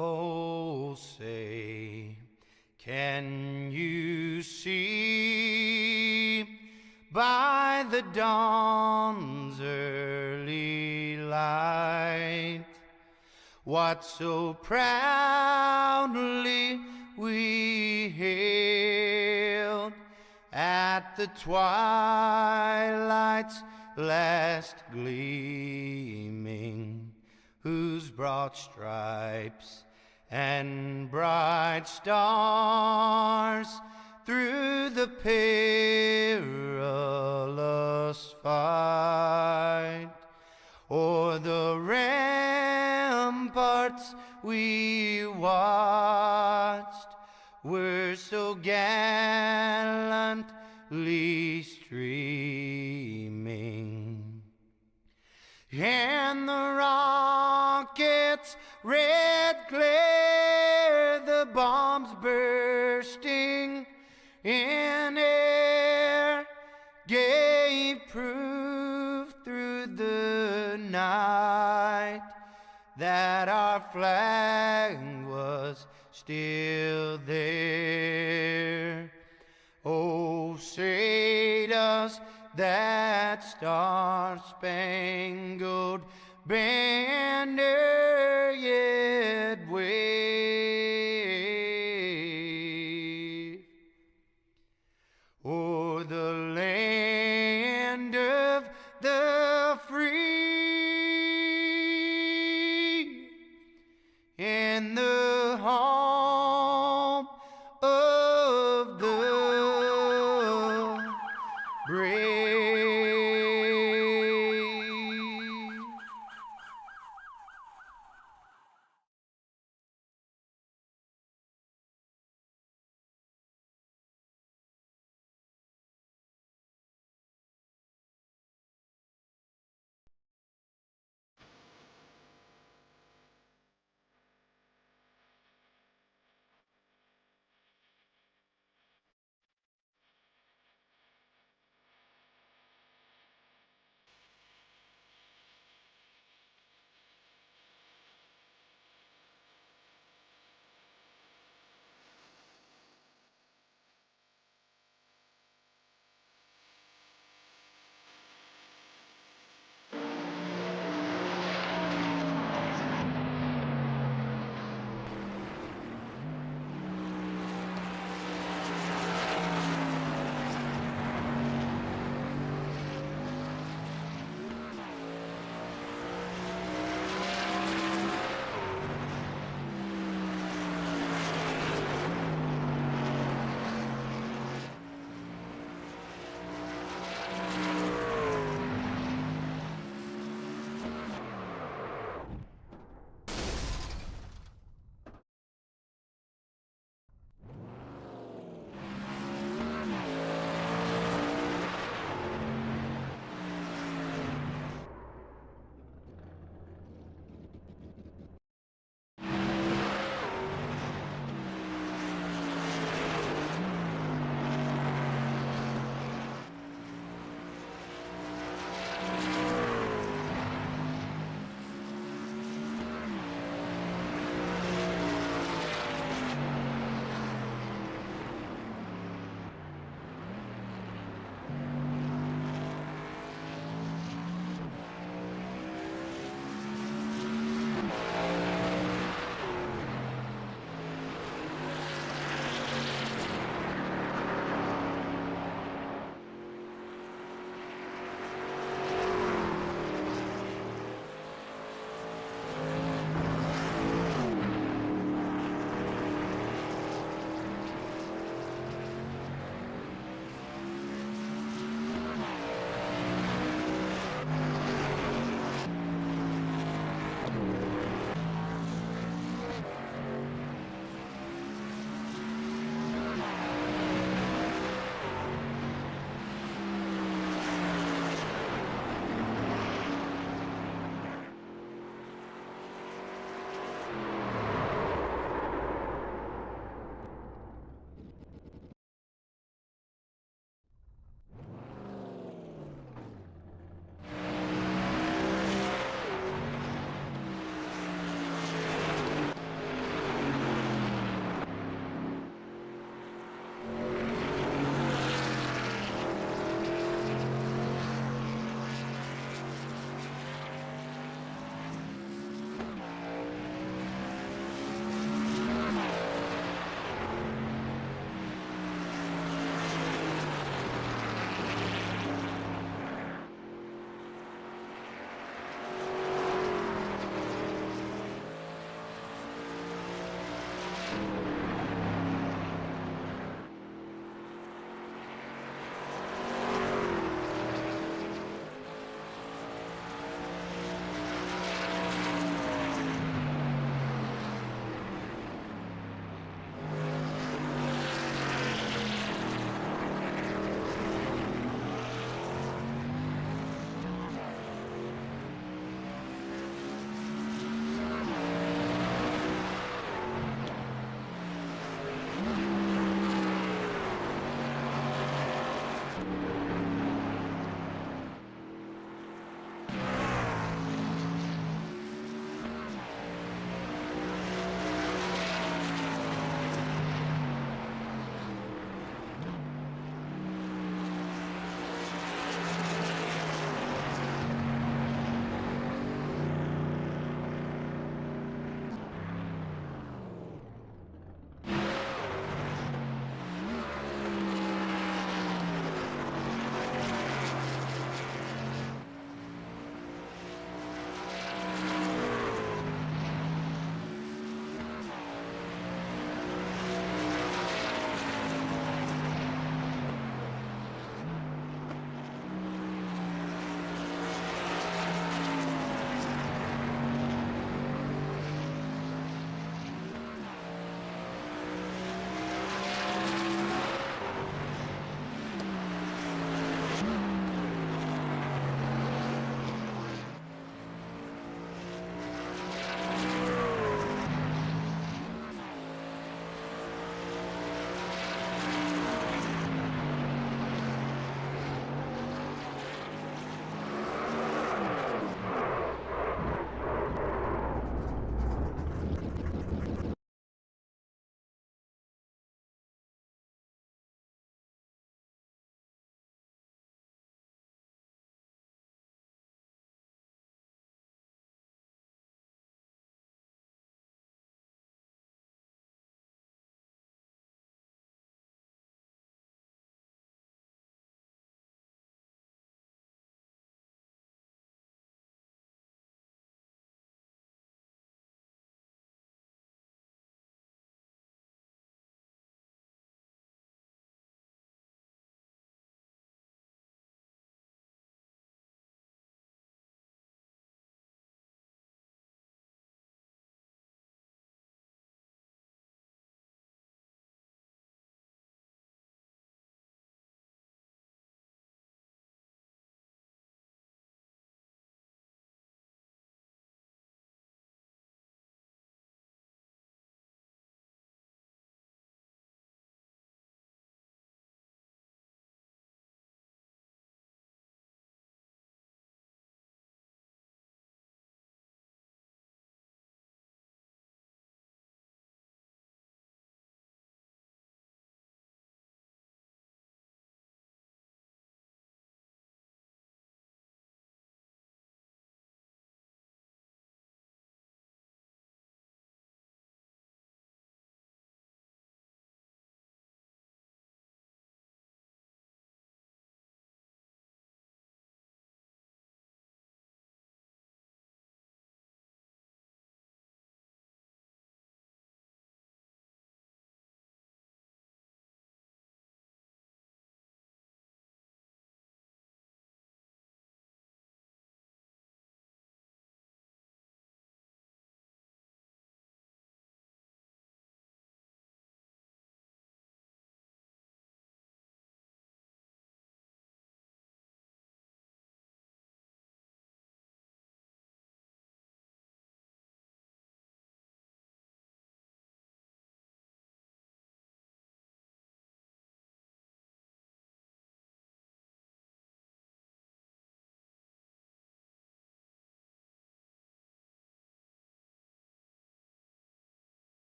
Oh, say, can you see by the dawn's early light what so proudly we hailed at the twilight's last gleaming, whose broad stripes and bright stars through the perilous fight o'er the ramparts we watched were so gallantly streaming, and the rockets' red glare, the bombs bursting in air, gave proof through the night that our flag was still there. Oh, say does that star-spangled banner yet wave o'er the land of the free and the home of the brave?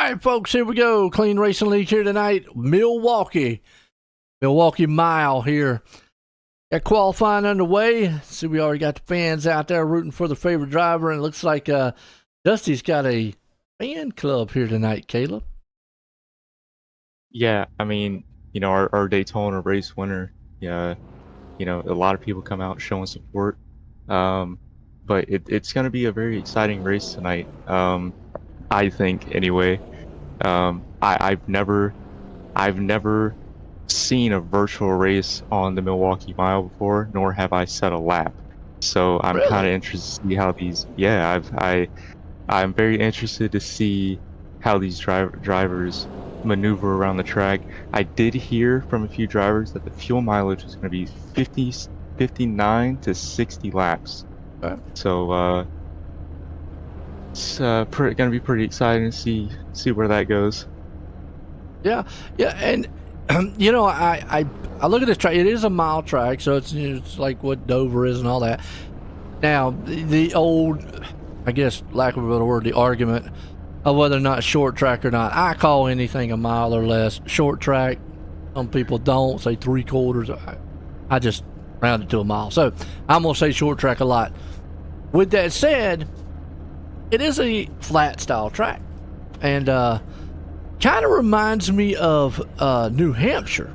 right, folks, here we go. Clean Racing League here tonight. Milwaukee Mile here. Got qualifying underway. See, we already got the fans out there rooting for the favorite driver, and it looks like Dusty's got a fan club here tonight, Caleb. Yeah, I mean, our Daytona race winner, yeah, a lot of people come out showing support. But it's going to be a very exciting race tonight. I think anyway. I've never seen a virtual race on the Milwaukee Mile before, nor have I set a lap. So I'm kind of interested to see how these. Yeah, I'm very interested to see how these drivers maneuver around the track. I did hear from a few drivers that the fuel mileage is going to be 59 to 60 laps. Okay. So it's going to be pretty exciting to see where that goes. Yeah, and I look at this track. It is a mile track, so it's like what Dover is and all that. Now the old, I guess, lack of a better word, the argument of whether or not short track or not. I call anything a mile or less short track. Some people don't say 3/4. I just round it to a mile. So I'm gonna say short track a lot. With that said, it is a flat style track, and kind of reminds me of New Hampshire.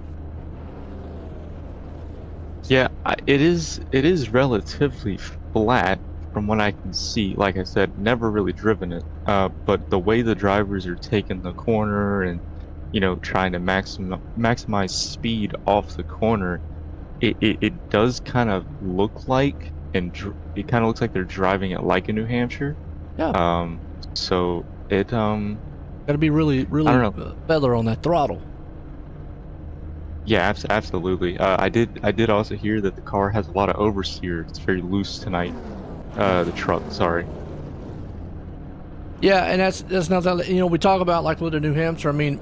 Yeah, it is relatively flat from what I can see. Like I said, never really driven it. But the way the drivers are taking the corner and trying to maximize speed off the corner, it does kind of look like, and it kind of looks like they're driving it like a New Hampshire. Yeah. So it got to be really feather on that throttle. Yeah, absolutely. I did also hear that the car has a lot of oversteer. It's very loose tonight. The truck, sorry. Yeah, and that's not that. We talk about like with the New Hampshire. I mean,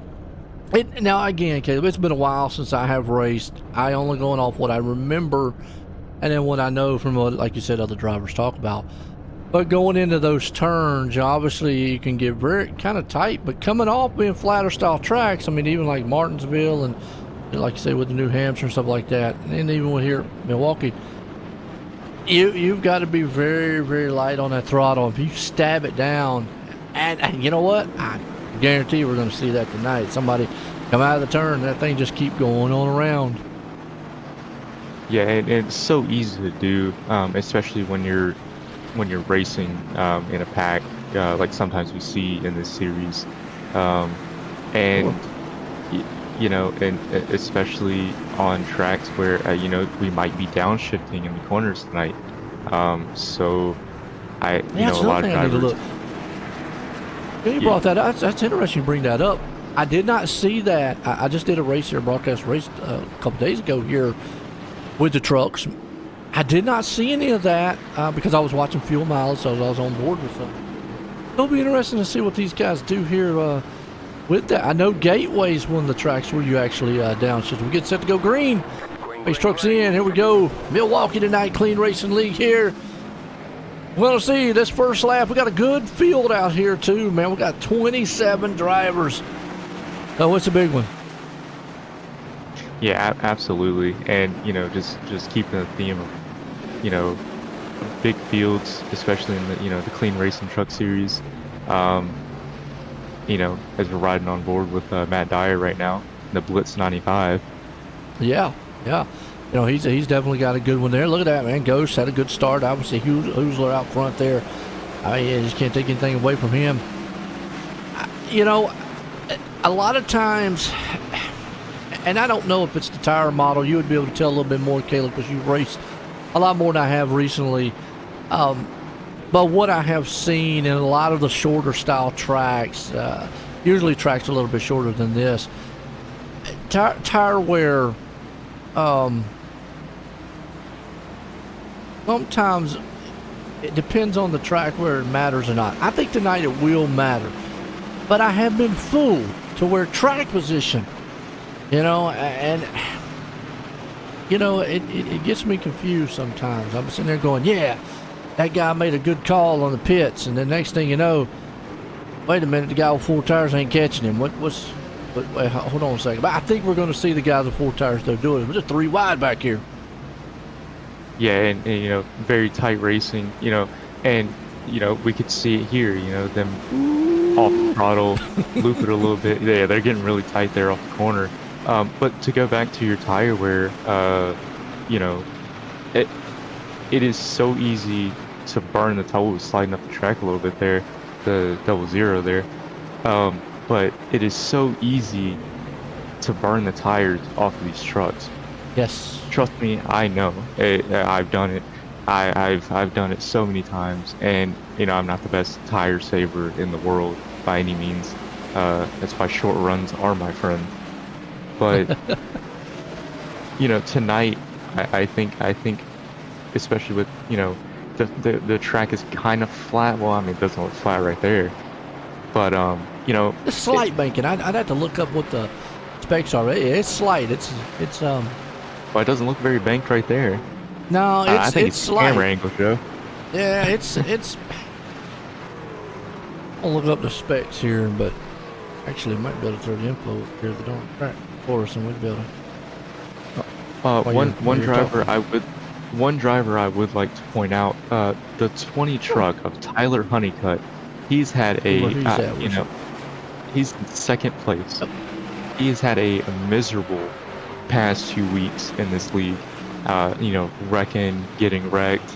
now again, Caleb, it's been a while since I have raced. I only going off what I remember, and then what I know from what, like you said, other drivers talk about. But going into those turns, obviously you can get very kind of tight. But coming off being flatter style tracks, I mean, even like Martinsville and like you say with the New Hampshire and stuff like that, and even with here Milwaukee, you've got to be very, very light on that throttle. If you stab it down, and you know what, I guarantee we're going to see that tonight. Somebody come out of the turn, that thing just keep going on around. Yeah, and it's so easy to do, especially when you're racing in a pack, like sometimes we see in this series, and and especially on tracks where we might be downshifting in the corners tonight. So a lot of drivers. You brought that up. That's interesting you bring that up. I did not see that. I just did a race here, broadcast race a couple days ago here with the trucks. I did not see any of that because I was watching fuel miles, so I was on board with them. It'll be interesting to see what these guys do here with that. I know Gateway's one of the tracks where you actually downshift. We get set to go green. Race trucks in. Here we go. Milwaukee tonight, Clean Racing League here. Well, let's see this first lap. We got a good field out here too, man. We got 27 drivers. Oh, it's a big one. Yeah, absolutely. And just keeping the theme of big fields, especially in the Clean Racing Truck Series. As we're riding on board with Matt Dyer right now, the Blitz 95. Yeah. He's definitely got a good one there. Look at that, man. Ghost had a good start. Obviously, Hoosler out front there. I mean, you just can't take anything away from him. A lot of times, and I don't know if it's the tire model. You would be able to tell a little bit more, Caleb, because you've raced a lot more than I have recently. But what I have seen in a lot of the shorter style tracks, usually tracks a little bit shorter than this, tire wear, sometimes it depends on the track where it matters or not. I think tonight it will matter. But I have been fooled to where track position, and it gets me confused sometimes. I'm sitting there going, yeah, that guy made a good call on the pits, and the next thing you know, Wait a minute, the guy with 4 tires ain't catching him. Wait, hold on a second. But I think we're going to see the guys with 4 tires though doing it. We're just 3 wide back here. Yeah, and you know, very tight racing, you know, and you know, we could see it here, you know, them off the throttle, loop it a little bit. Yeah, they're getting really tight there off the corner. But to go back to your tire wear, you know, it is so easy to burn the toe sliding up the track a little bit there, the 00 there. But it is so easy to burn the tires off of these trucks. Yes. Trust me, I know. I've done it. I've done it so many times, and you know I'm not the best tire saver in the world by any means. That's why short runs are my friend. But you know, tonight I think especially with, you know, the track is kind of flat. Well, I mean, it doesn't look flat right there, but you know, it's slight banking. I'd have to look up what the specs are. It's slight. It's well, it doesn't look very banked right there. No, I think it's slight. camera angle, Joe. Yeah, it's. I'll look up the specs here, but actually, I might be able to throw the info here at the darn track for us, and we'd be able to. One driver I would like to point out, the 20 truck of Tyler Honeycutt. He's had a you know, he's in second place. Yep. He has had a miserable past 2 weeks in this league. You know, wrecking, getting wrecked,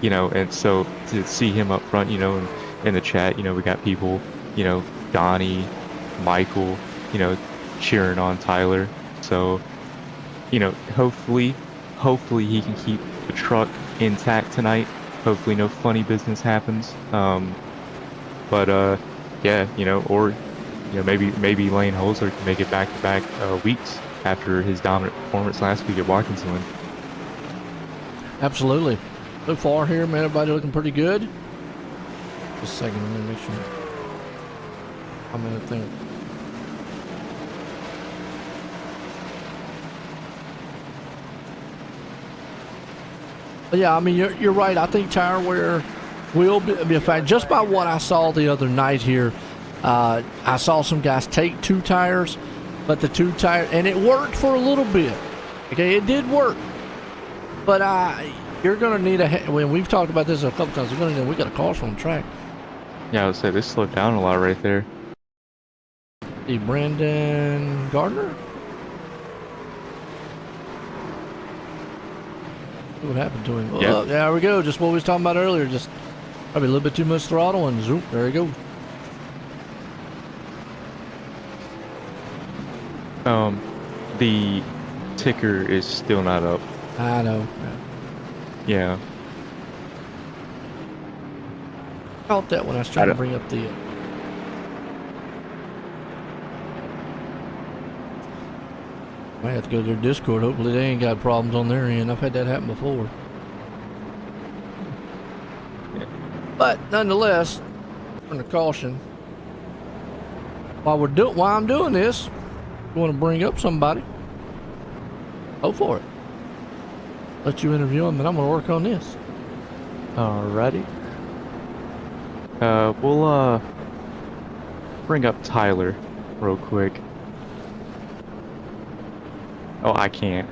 you know, and so to see him up front, you know, in the chat, you know, we got people, you know, Donnie, Michael, you know, cheering on Tyler. So, you know, hopefully he can keep the truck intact tonight. Hopefully no funny business happens. But yeah, you know, or you know, maybe Lane Holzer can make it back-to-back weeks after his dominant performance last week at Watkinsville. Absolutely. So far here, man, everybody looking pretty good. Just a second, I'm gonna make sure I'm in a thing. But yeah, I mean, you're right. I think tire wear will be a fact. Just by what I saw the other night here, I saw some guys take 2 tires, but the 2 tire, and it worked for a little bit. Okay, it did work. But you're gonna need when we've talked about this a couple times. We got a caution on the track. Yeah, I would say they slowed down a lot right there. The Brandon Gardner. What happened to him? Yeah. Oh, there we go. Just what we was talking about earlier. Just probably a little bit too much throttle, and zoom, there you go. The ticker is still not up. I know. Yeah. I felt that when I was trying to bring up the. I have to go to their Discord. Hopefully they ain't got problems on their end. I've had that happen before. Yeah. But nonetheless, under caution. While I'm doing this, I want to bring up somebody. Go for it. Let you interview him, and I'm going to work on this. Alrighty. We'll bring up Tyler real quick. Oh, I can't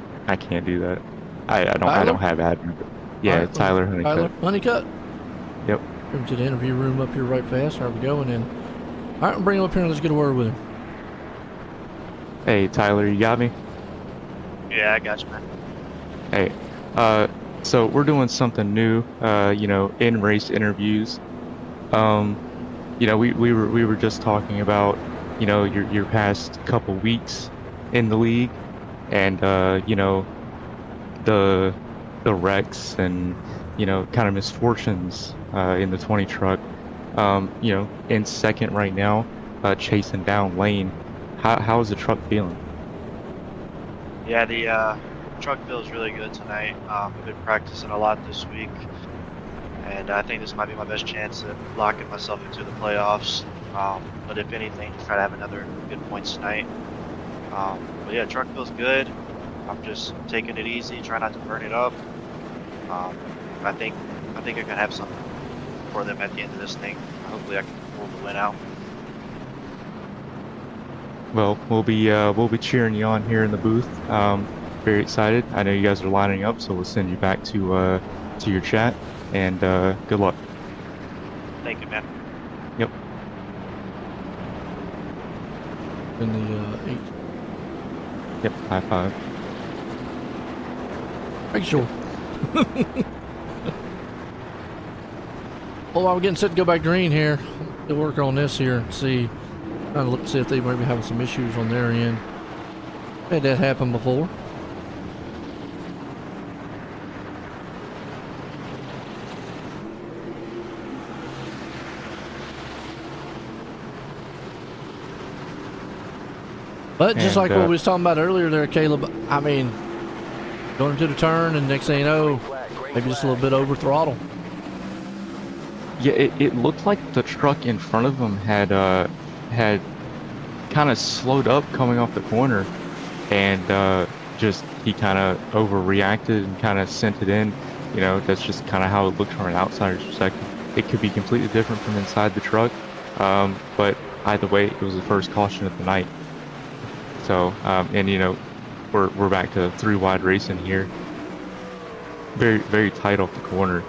do that. I don't have admin. Yeah, right, Tyler Honeycutt. Tyler Honeycutt. Yep. Bring him to the interview room up here right fast. There we go, and then all right, bring him up here and let's get a word with him. Hey, Tyler, you got me? Yeah, I got you, man. Hey, so we're doing something new, you know, in-race interviews. You know, we were just talking about, you know, your past couple weeks in the league, and you know, the wrecks and, you know, kind of misfortunes in the 20 truck. You know, in second right now, chasing down Lane. How is the truck feeling? Yeah, the truck feels really good tonight. I've been practicing a lot this week, and I think this might be my best chance at locking myself into the playoffs. But if anything, just try to have another good points tonight. But yeah, truck feels good. I'm just taking it easy, trying not to burn it up. I think I can have something for them at the end of this thing. Hopefully I can pull the win out. Well, we'll be cheering you on here in the booth. Very excited. I know you guys are lining up, so we'll send you back to your chat, and good luck. Thank you, man. Yep. In the 8. Yep. High five. Make sure. Well, while we're getting set to go back green here, we'll work on this here and see. Trying to look to see if they might be having some issues on their end. Had that happen before. But just like what we was talking about earlier there, Caleb, I mean, going into the turn and next thing you know, maybe just a little bit over throttle. Yeah, it looked like the truck in front of him had kind of slowed up coming off the corner, and just he kind of overreacted and kind of sent it in. You know, that's just kind of how it looked from an outsider's perspective. It could be completely different from inside the truck, but either way, it was the first caution of the night. So, and you know, we're back to 3 wide racing here. Very, very tight off the corner.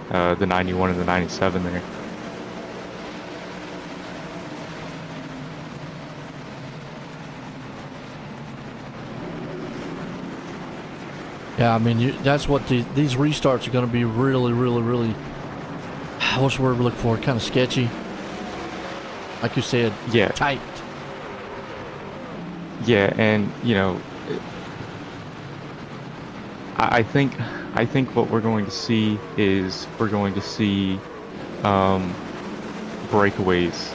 The 91 and the 97 there. Yeah, I mean, that's what these restarts are going to be really, really, really, what's the word we're looking for? Kind of sketchy. Like you said, Yeah. tight. Yeah, and you know, I think what we're going to see is breakaways.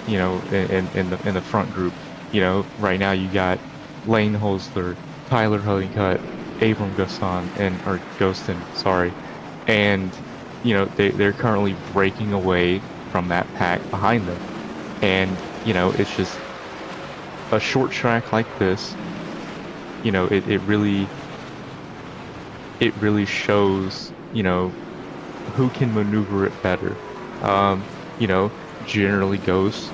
You know, in the front group. You know, right now you got Lane Holzler, Tyler Honeycutt, Abram Ghostin, sorry, and you know they're currently breaking away from that pack behind them, and you know it's just a short track like this. You know it really shows you know who can maneuver it better. You know, generally Ghost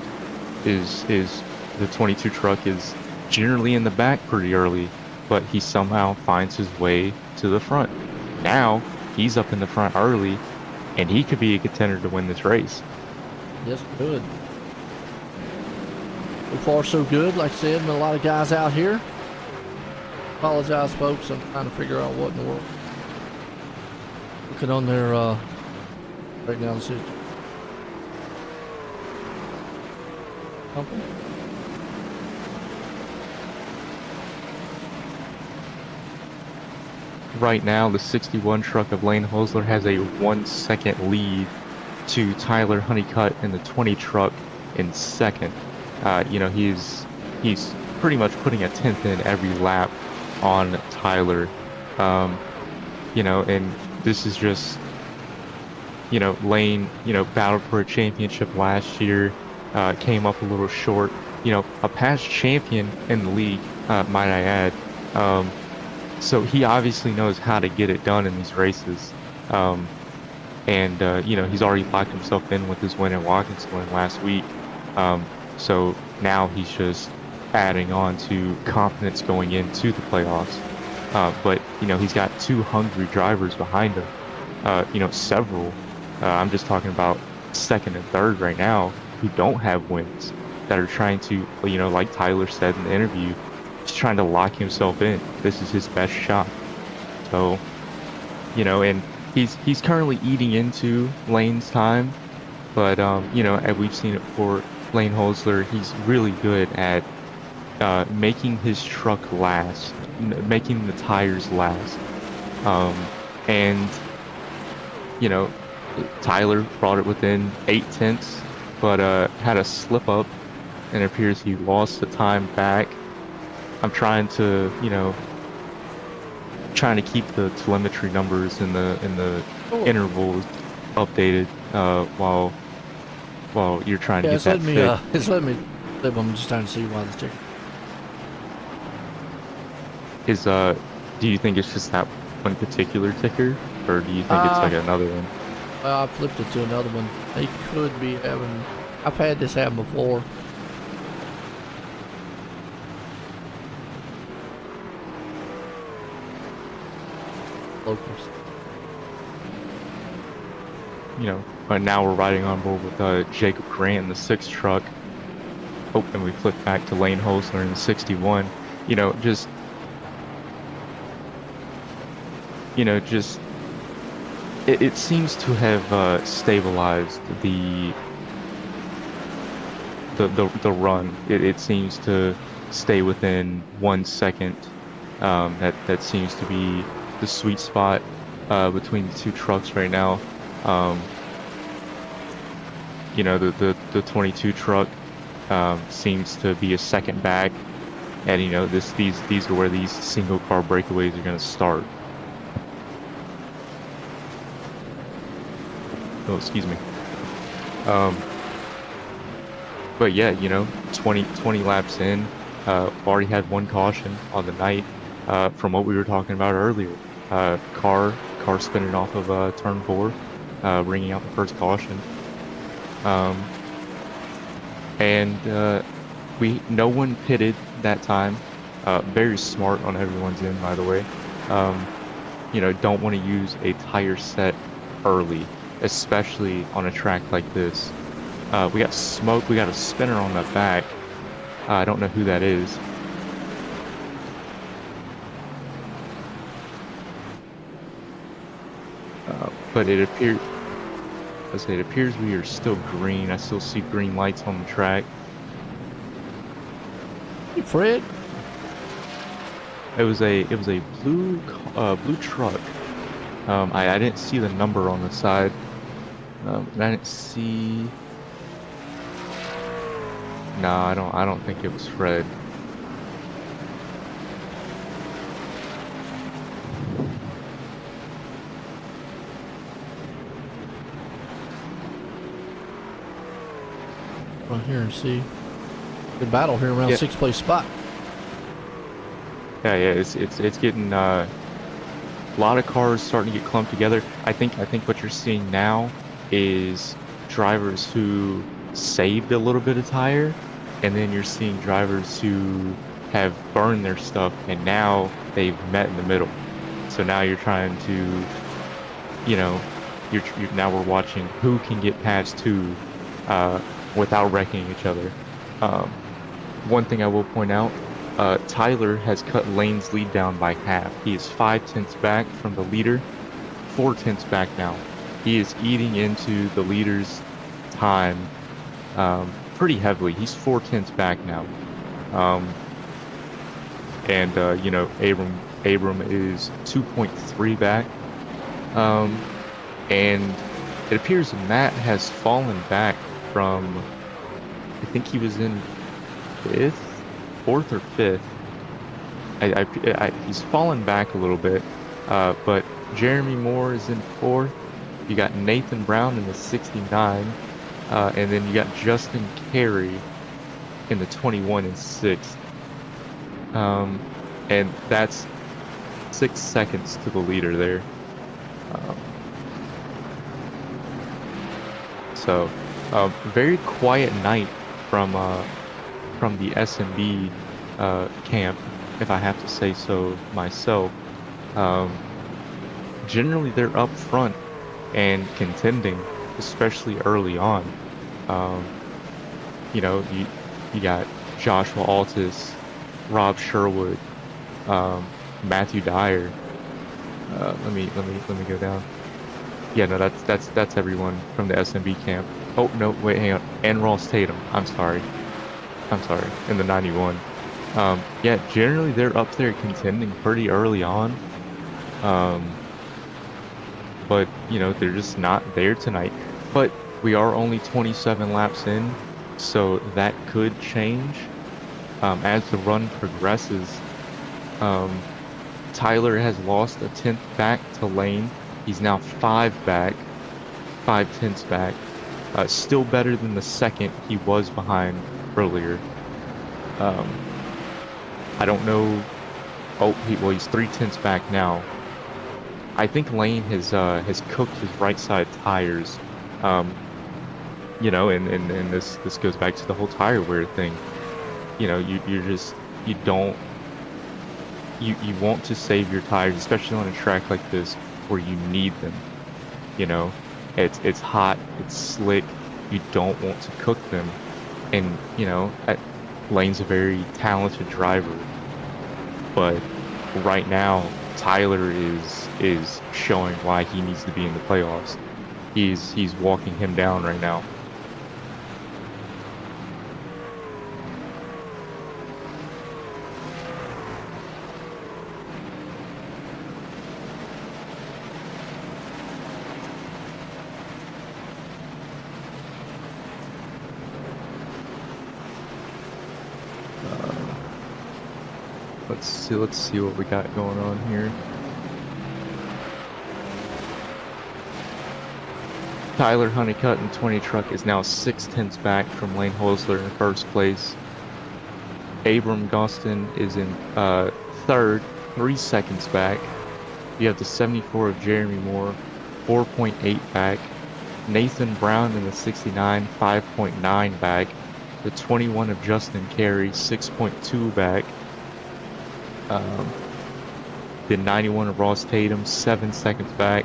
is the 22 truck is generally in the back pretty early, but he somehow finds his way to the front. Now he's up in the front early, and he could be a contender to win this race. Yes, good. So far, so good. Like I said, a lot of guys out here. Apologize, folks. I'm trying to figure out what in the world. Looking on their right now, let's see. Company. Right now, the 61 truck of Lane Holzler has a 1 second lead to Tyler Honeycutt in the 20 truck in second. You know, he's pretty much putting a 10th in every lap on Tyler. You know, and this is just, you know, Lane, you know, battled for a championship last year, came up a little short. You know, a past champion in the league, might I add. So he obviously knows how to get it done in these races. And you know, he's already locked himself in with his win in Watkins last week. So now he's just adding on to confidence going into the playoffs. But, you know, he's got 2 hungry drivers behind him. You know, several. I'm just talking about second and third right now who don't have wins, that are trying to, you know, like Tyler said in the interview, he's trying to lock himself in. This is his best shot. So, you know, and he's currently eating into Lane's time, but you know, as we've seen it for Lane Holzler, he's really good at making his truck last, making the tires last. And you know, Tyler brought it within 8 tenths, but had a slip up, and it appears he lost the time back. I'm trying to, you know, trying to keep the telemetry numbers in the intervals updated while you're trying to get that fixed. It's letting me. I'm just trying to see why the ticker. Is do you think it's just that one particular ticker, or do you think it's like another one? Well, I flipped it to another one. They could be having. I've had this happen before. Locals. You know, but now we're riding on board with Jacob Grant in the 6 truck. Oh, and we flip back to Lane Holzler in the 61. You know, just it seems to have stabilized the run. It seems to stay within 1 second. That seems to be the sweet spot between the two trucks right now. You know, the 22 truck seems to be a second back, and you know these are where these single car breakaways are going to start. Oh, excuse me. But yeah, you know, 20 laps in, already had 1 caution on the night. From what we were talking about earlier, car spinning off of turn 4, bringing out the first caution. And no one pitted that time. Very smart on everyone's end, by the way. You know, don't want to use a tire set early, especially on a track like this. We got smoke. We got a spinner on the back. I don't know who that is. But it appears we are still green. I still see green lights on the track. Hey, Fred. It was a blue truck. I didn't see the number on the side. And I didn't see. No, I don't think it was Fred. Right here and see. Good battle here around 6th place spot. Yeah, it's getting a lot of cars starting to get clumped together. I think what you're seeing now is drivers who saved a little bit of tire, and then you're seeing drivers who have burned their stuff and now they've met in the middle. So now you're trying to, you know, now we're watching who can get past who without wrecking each other. One thing I will point out, Tyler has cut Lane's lead down by half. He is 5/10 back from the leader, 4/10 back now. He is eating into the leader's time pretty heavily. He's 4/10 back now. And you know, Abram is 2.3 back. And it appears Matt has fallen back from, I think he was in 4th or 5th. He's fallen back a little bit, but Jeremy Moore is in 4th. You got Nathan Brown in the 69, and then you got Justin Carey in the 21 and 6th. And that's 6 seconds to the leader there. So, very quiet night from the SMB camp, if I have to say so myself. Generally, they're up front and contending, especially early on. You know, you got Joshua Altus, Rob Sherwood, Matthew Dyer. Let me go down. Yeah, no, that's everyone from the SMB camp. Oh no, wait, hang on. And Ross Tatum. I'm sorry. In the 91. Yeah, generally they're up there contending pretty early on. But you know, they're just not there tonight. But we are only 27 laps in, so that could change as the run progresses. Tyler has lost a 10th back to Lane. He's now 5 back, 5/10 back. Still better than the second he was behind earlier. I don't know. Oh, he's 3/10 back now. I think Lane has cooked his right side tires. you know, and this goes back to the whole tire wear thing. You know, you're just, you don't, you want to save your tires, especially on a track like this where you need them. You know, it's hot, it's slick, you don't want to cook them. And, you know, Lane's a very talented driver, but right now Tyler is showing why he needs to be in the playoffs. He's walking him down right now. Let's see what we got going on here. Tyler Honeycutt in 20 truck is now 6/10 back from Lane Holsler in first place. Abram Gostin is in third, 3 seconds back. You have the 74 of Jeremy Moore, 4.8 back. Nathan Brown in the 69, 5.9 back. The 21 of Justin Carey, 6.2 back. The 91 of Ross Tatum, 7 seconds back.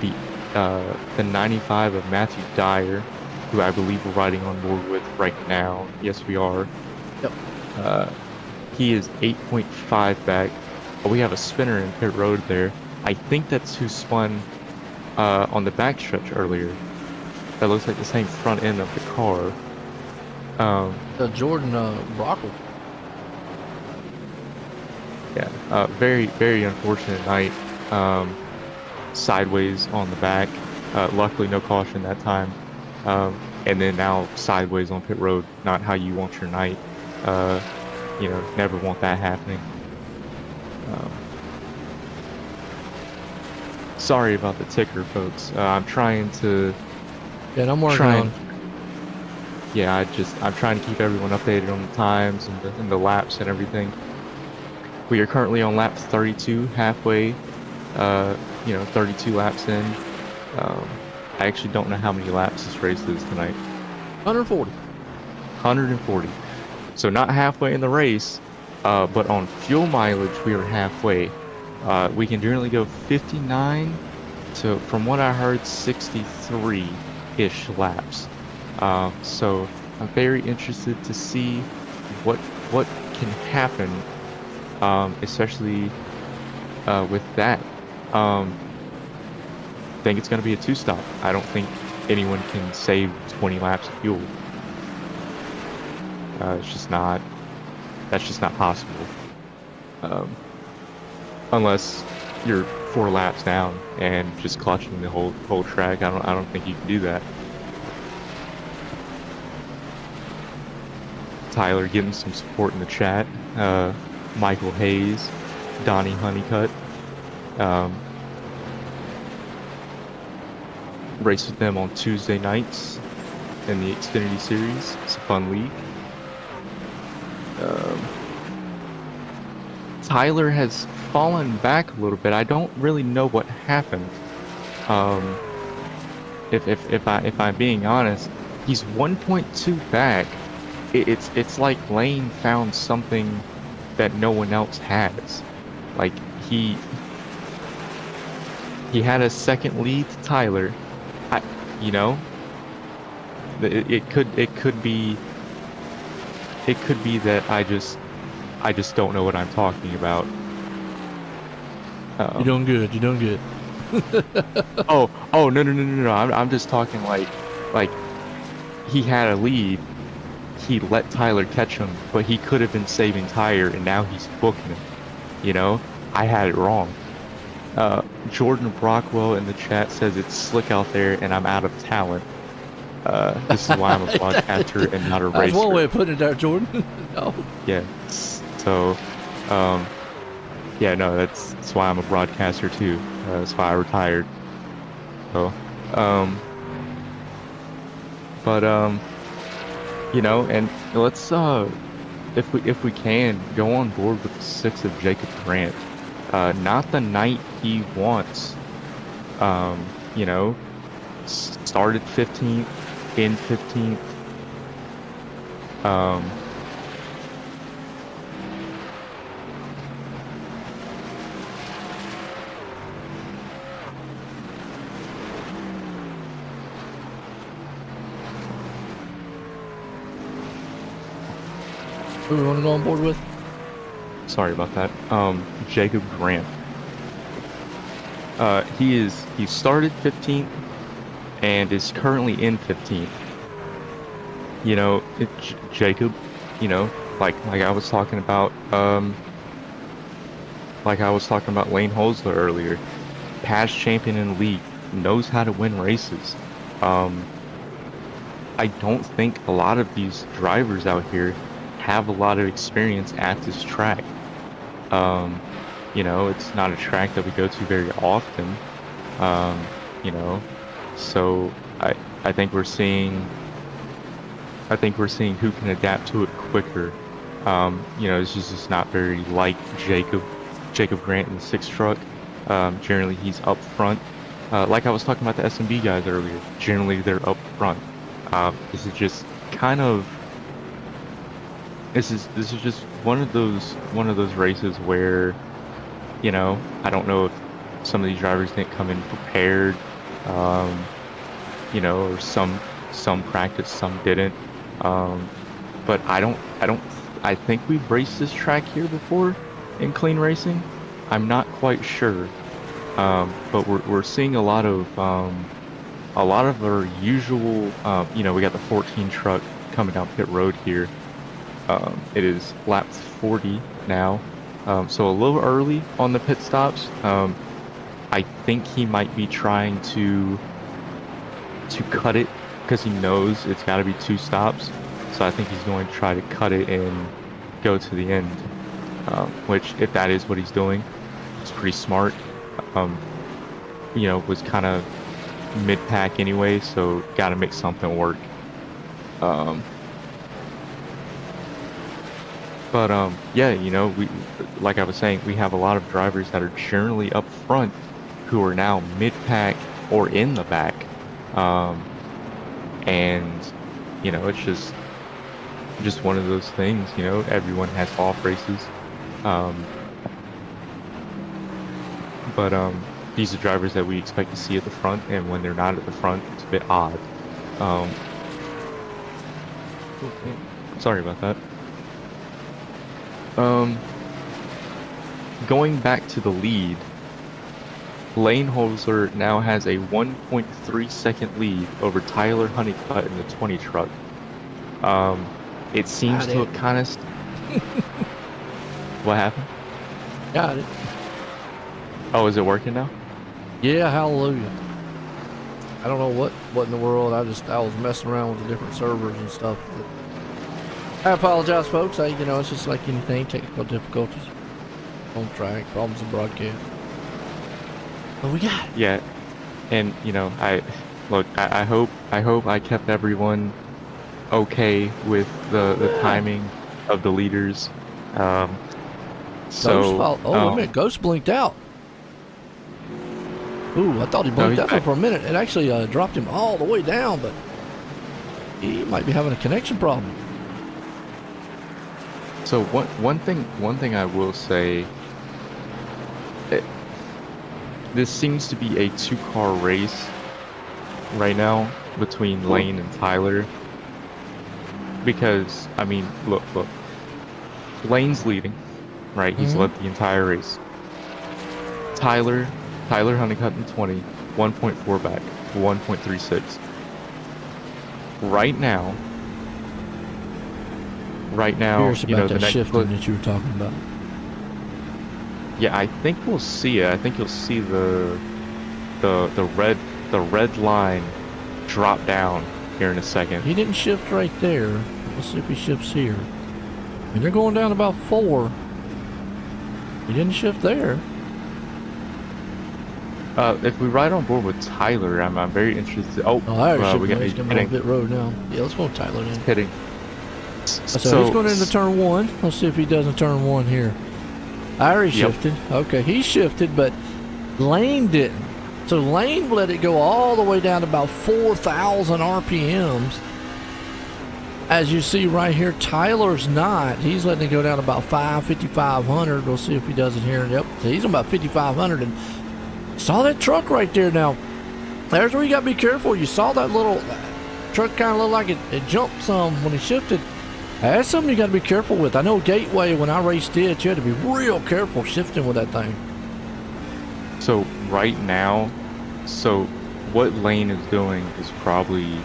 The 95 of Matthew Dyer, who I believe we're riding on board with right now. Yes, we are. Yep. He is 8.5 back. Oh, we have a spinner in pit road there. I think that's who spun on the backstretch earlier. That looks like the same front end of the car. Jordan Brockle. Yeah, very, very unfortunate night. Sideways on the back. Luckily, no caution that time. And then now sideways on pit road. Not how you want your night. You know, never want that happening. Sorry about the ticker, folks. I'm trying to. Yeah, I'm working on. Yeah, I'm trying to keep everyone updated on the times and the laps and everything. We are currently on lap 32, halfway, you know, 32 laps in. I actually don't know how many laps this race is tonight. 140. 140. So not halfway in the race, but on fuel mileage, we are halfway. We can generally go 59 to, from what I heard, 63-ish laps. So I'm very interested to see what can happen. Especially with that. I think it's going to be a 2-stop. I don't think anyone can save 20 laps of fuel. It's just not. That's just not possible. Unless you're 4 laps down and just clutching the whole track. I don't think you can do that. Tyler getting some support in the chat. Michael Hayes, Donnie Honeycutt. Race with them on Tuesday nights in the Xfinity Series. It's a fun league. Tyler has fallen back a little bit. I don't really know what happened. If I'm being honest, he's 1.2 back. It's like Lane found something that no one else has. Like he had a second lead to Tyler. You know, it could be that I just don't know what I'm talking about. You're doing good. You're doing good. oh no. I'm just talking like he had a lead. He let Tyler catch him, but he could have been saving Tyler, and now he's booking him. You know, I had it wrong. Jordan Brockwell in the chat says it's slick out there, and I'm out of talent. This is why I'm a broadcaster and not a racer. That's one way of putting it there, Jordan. No. Yeah. So, yeah, no, that's why I'm a broadcaster too. That's why I retired. So, you know, and let's if we can go on board with the 6 of Jacob Grant. Not the night he wants. You know, started 15th, in 15th. Who we want to go on board with? Sorry about that. Jacob Grant. He started 15th and is currently in 15th. You know, Jacob, you know, like I was talking about, Lane Holzler earlier, past champion in the league, knows how to win races. I don't think a lot of these drivers out here have a lot of experience at this track. You know, it's not a track that we go to very often. You know, so I think we're seeing who can adapt to it quicker. You know, it's just not very like Jacob Grant in the 6 truck. Generally he's up front. Like I was talking about the SMB guys earlier, generally they're up front. This is just kind of this is just one of those races where, you know, I don't know if some of these drivers didn't come in prepared, you know, or some practice, some didn't. But I think we've raced this track here before in clean racing. I'm not quite sure, but we're seeing a lot of our usual. You know, we got the 14 truck coming down pit road here. It is lap 40 now, so a little early on the pit stops. I think he might be trying to cut it because he knows it's got to be 2 stops. So I think he's going to try to cut it and go to the end, which, if that is what he's doing, it's pretty smart. You know, was kind of mid-pack anyway, so got to make something work. But yeah, you know, like I was saying, we have a lot of drivers that are generally up front who are now mid-pack or in the back. And, you know, it's just one of those things, you know, everyone has off races. But these are drivers that we expect to see at the front, and when they're not at the front, it's a bit odd. Sorry about that. Going back to the lead, Lane Holzler now has a 1.3 second lead over Tyler Honeycutt in the 20 truck. It seems to have kind of... What happened? Got it. Oh, is it working now? Yeah, hallelujah. I don't know what in the world. I was messing around with the different servers and stuff. I apologize, folks. You know, it's just like anything, technical difficulties on track, problems in broadcast. But we got it. Yeah, and you know, I hope I kept everyone okay with the timing of the leaders. So wait a minute, Ghost blinked out. Ooh, I thought he blinked out for a minute. It actually dropped him all the way down, but he might be having a connection problem. So one thing I will say, this seems to be a 2-car race right now between Lane and Tyler. Because, I mean, look, Lane's leading, right? He's led the entire race. Tyler Honeycutt in 20, 1.4 back, 1.36. Right now, you know, the next shifting that you were talking about. Yeah, I think we'll see it. I think you'll see the red line drop down here in a second. He didn't shift right there. Let's see if he shifts here. I mean, they're going down about 4. He didn't shift there. If we ride on board with Tyler, I'm very interested. We got he's coming on pit road now. Yeah, let's go with Tyler then. Hitting. So he's going into turn 1. Let's see if he does in turn 1 here. I already shifted. Okay, he shifted, but Lane didn't. So Lane let it go all the way down to about 4,000 RPMs. As you see right here, Tyler's not. He's letting it go down to about 5,500. We'll see if he does it here. Yep, so he's on about 5,500. And saw that truck right there. Now, there's where you got to be careful. You saw that little truck kind of looked like it jumped some when he shifted. That's something you got to be careful with. I know Gateway, when I raced it, you had to be real careful shifting with that thing. So right now, what Lane is doing is probably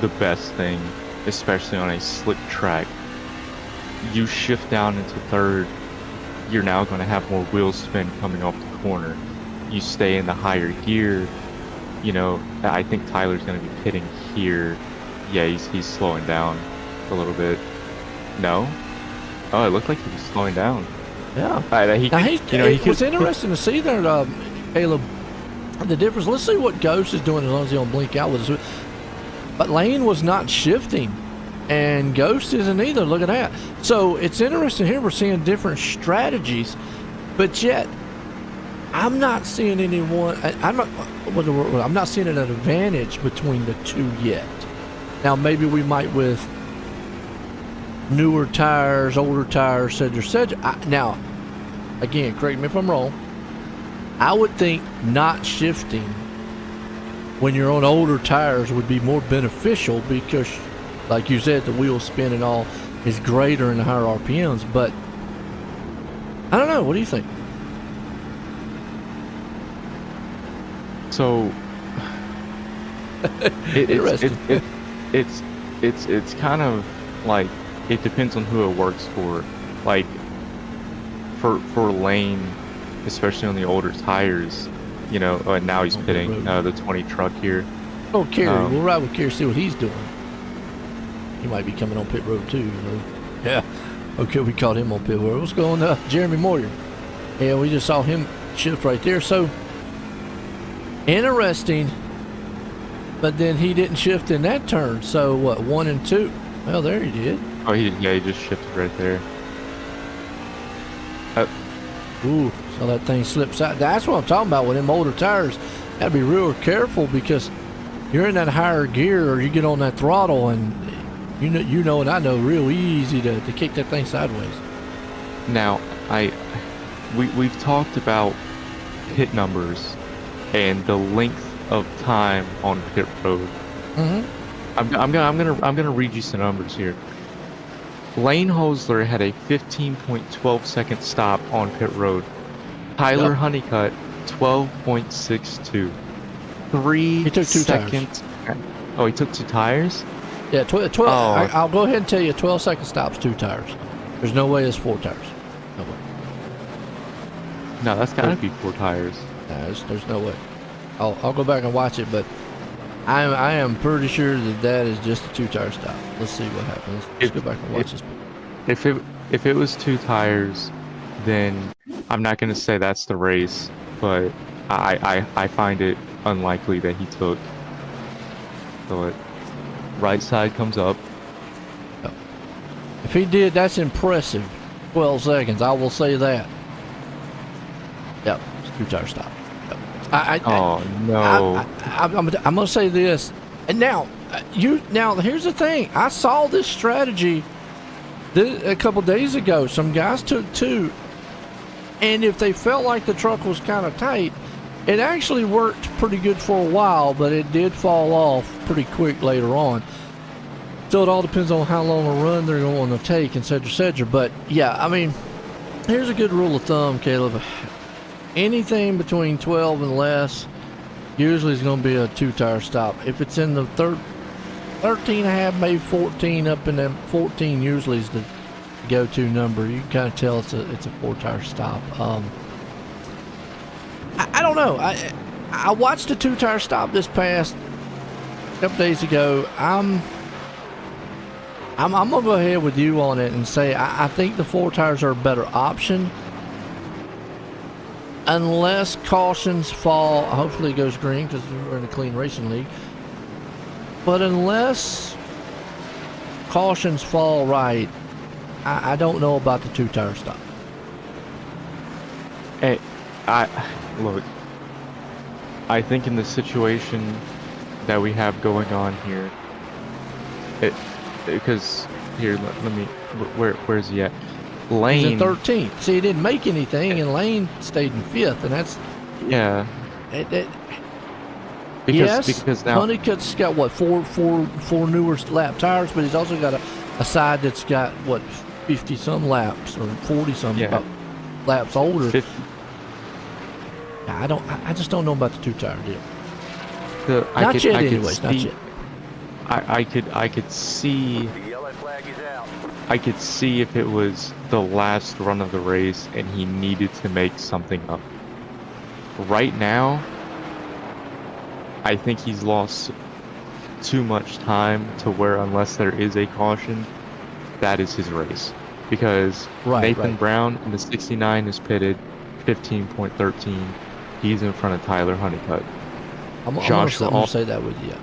the best thing, especially on a slick track. You shift down into third, you're now going to have more wheel spin coming off the corner. You stay in the higher gear, you know, I think Tyler's going to be pitting here. Yeah, he's slowing down a little bit. No? Oh, it looked like he was slowing down. Yeah. It was interesting to see there, Caleb, the difference. Let's see what Ghost is doing as long as he don't blink out with us. But Lane was not shifting, and Ghost isn't either. Look at that. So it's interesting here. We're seeing different strategies, but yet I'm not seeing anyone. I'm not seeing an advantage between the two yet. Now maybe we might with newer tires, older tires, etc. Now, again, correct me if I'm wrong. I would think not shifting when you're on older tires would be more beneficial because, like you said, the wheel spin and all is greater in the higher RPMs. But I don't know. What do you think? So it's kind of like it depends on who it works for. Like for Lane, especially on the older tires, you know. And now he's pitting the 20 truck here. Oh, Kerry, we'll ride with Kerry, see what he's doing. He might be coming on pit road too. You know? Yeah. Okay, we caught him on pit road. What's going on, Jeremy Moyer? Yeah, we just saw him shift right there. So interesting. But then he didn't shift in that turn. So what? 1 and 2. Well, there he did. Oh, he just shifted right there. Ooh, so that thing slips out. That's what I'm talking about with them older tires. Gotta be real careful because you're in that higher gear or you get on that throttle and you know and I know real easy to kick that thing sideways. Now, we've talked about pit numbers and the length of time on pit road. Mm-hmm. I'm gonna read you some numbers here. Lane Hosler had a 15.12 second stop on pit road. Tyler Honeycutt 12.62. He took 2 seconds. tires. Oh, he took 2 tires? Yeah, 12. Oh. I'll go ahead and tell you 12 second stops, 2 tires. There's no way it's 4 tires. No way. No, that's gotta be 4 tires. Nah, there's no way. I'll go back and watch it, but I am pretty sure that is just a 2 tire stop. Let's see what happens. Let's go back and watch this. If it was 2 tires, then I'm not gonna say that's the race, but I find it unlikely that he took. So it right side comes up. If he did, that's impressive. 12 seconds, I will say that. Yep, it's a 2 tire stop. No. I'm gonna say this, and now here's the thing. I saw this strategy a couple days ago. Some guys took 2, and if they felt like the truck was kind of tight, it actually worked pretty good for a while, but it did fall off pretty quick later on. So it all depends on how long a run they're going to take, etc. But yeah, I mean, here's a good rule of thumb, Caleb. Anything between 12 and less usually is going to be a 2 tire stop. If it's in the 13 and a half, maybe 14, up in them 14 usually is the go-to number. You can kind of tell it's a 4 tire stop. I don't know. I watched a 2 tire stop this past couple days ago. I'm gonna go ahead with you on it and say I think the 4 tires are a better option. Unless cautions fall, hopefully it goes green because we're in a clean racing league. But unless cautions fall right, I don't know about the 2 tire stop. Hey, look. I think in the situation that we have going on here, because here, let me, where's he at? Lane. He's in 13th. See, he didn't make anything, and Lane stayed in 5th, and that's yeah. Because now Honeycutt's got what four newer lap tires, but he's also got a side that's got what 50 some laps or 40 some laps older. 50. I just don't know about the 2-tire deal. Not yet, anyways. Not yet. I could see. The yellow flag is out. I could see if it was the last run of the race and he needed to make something up. Right now, I think he's lost too much time to where, unless there is a caution, that is his race. Because Nathan Brown in the 69 is pitted 15.13. He's in front of Tyler Honeycutt. I'm going to say that with you.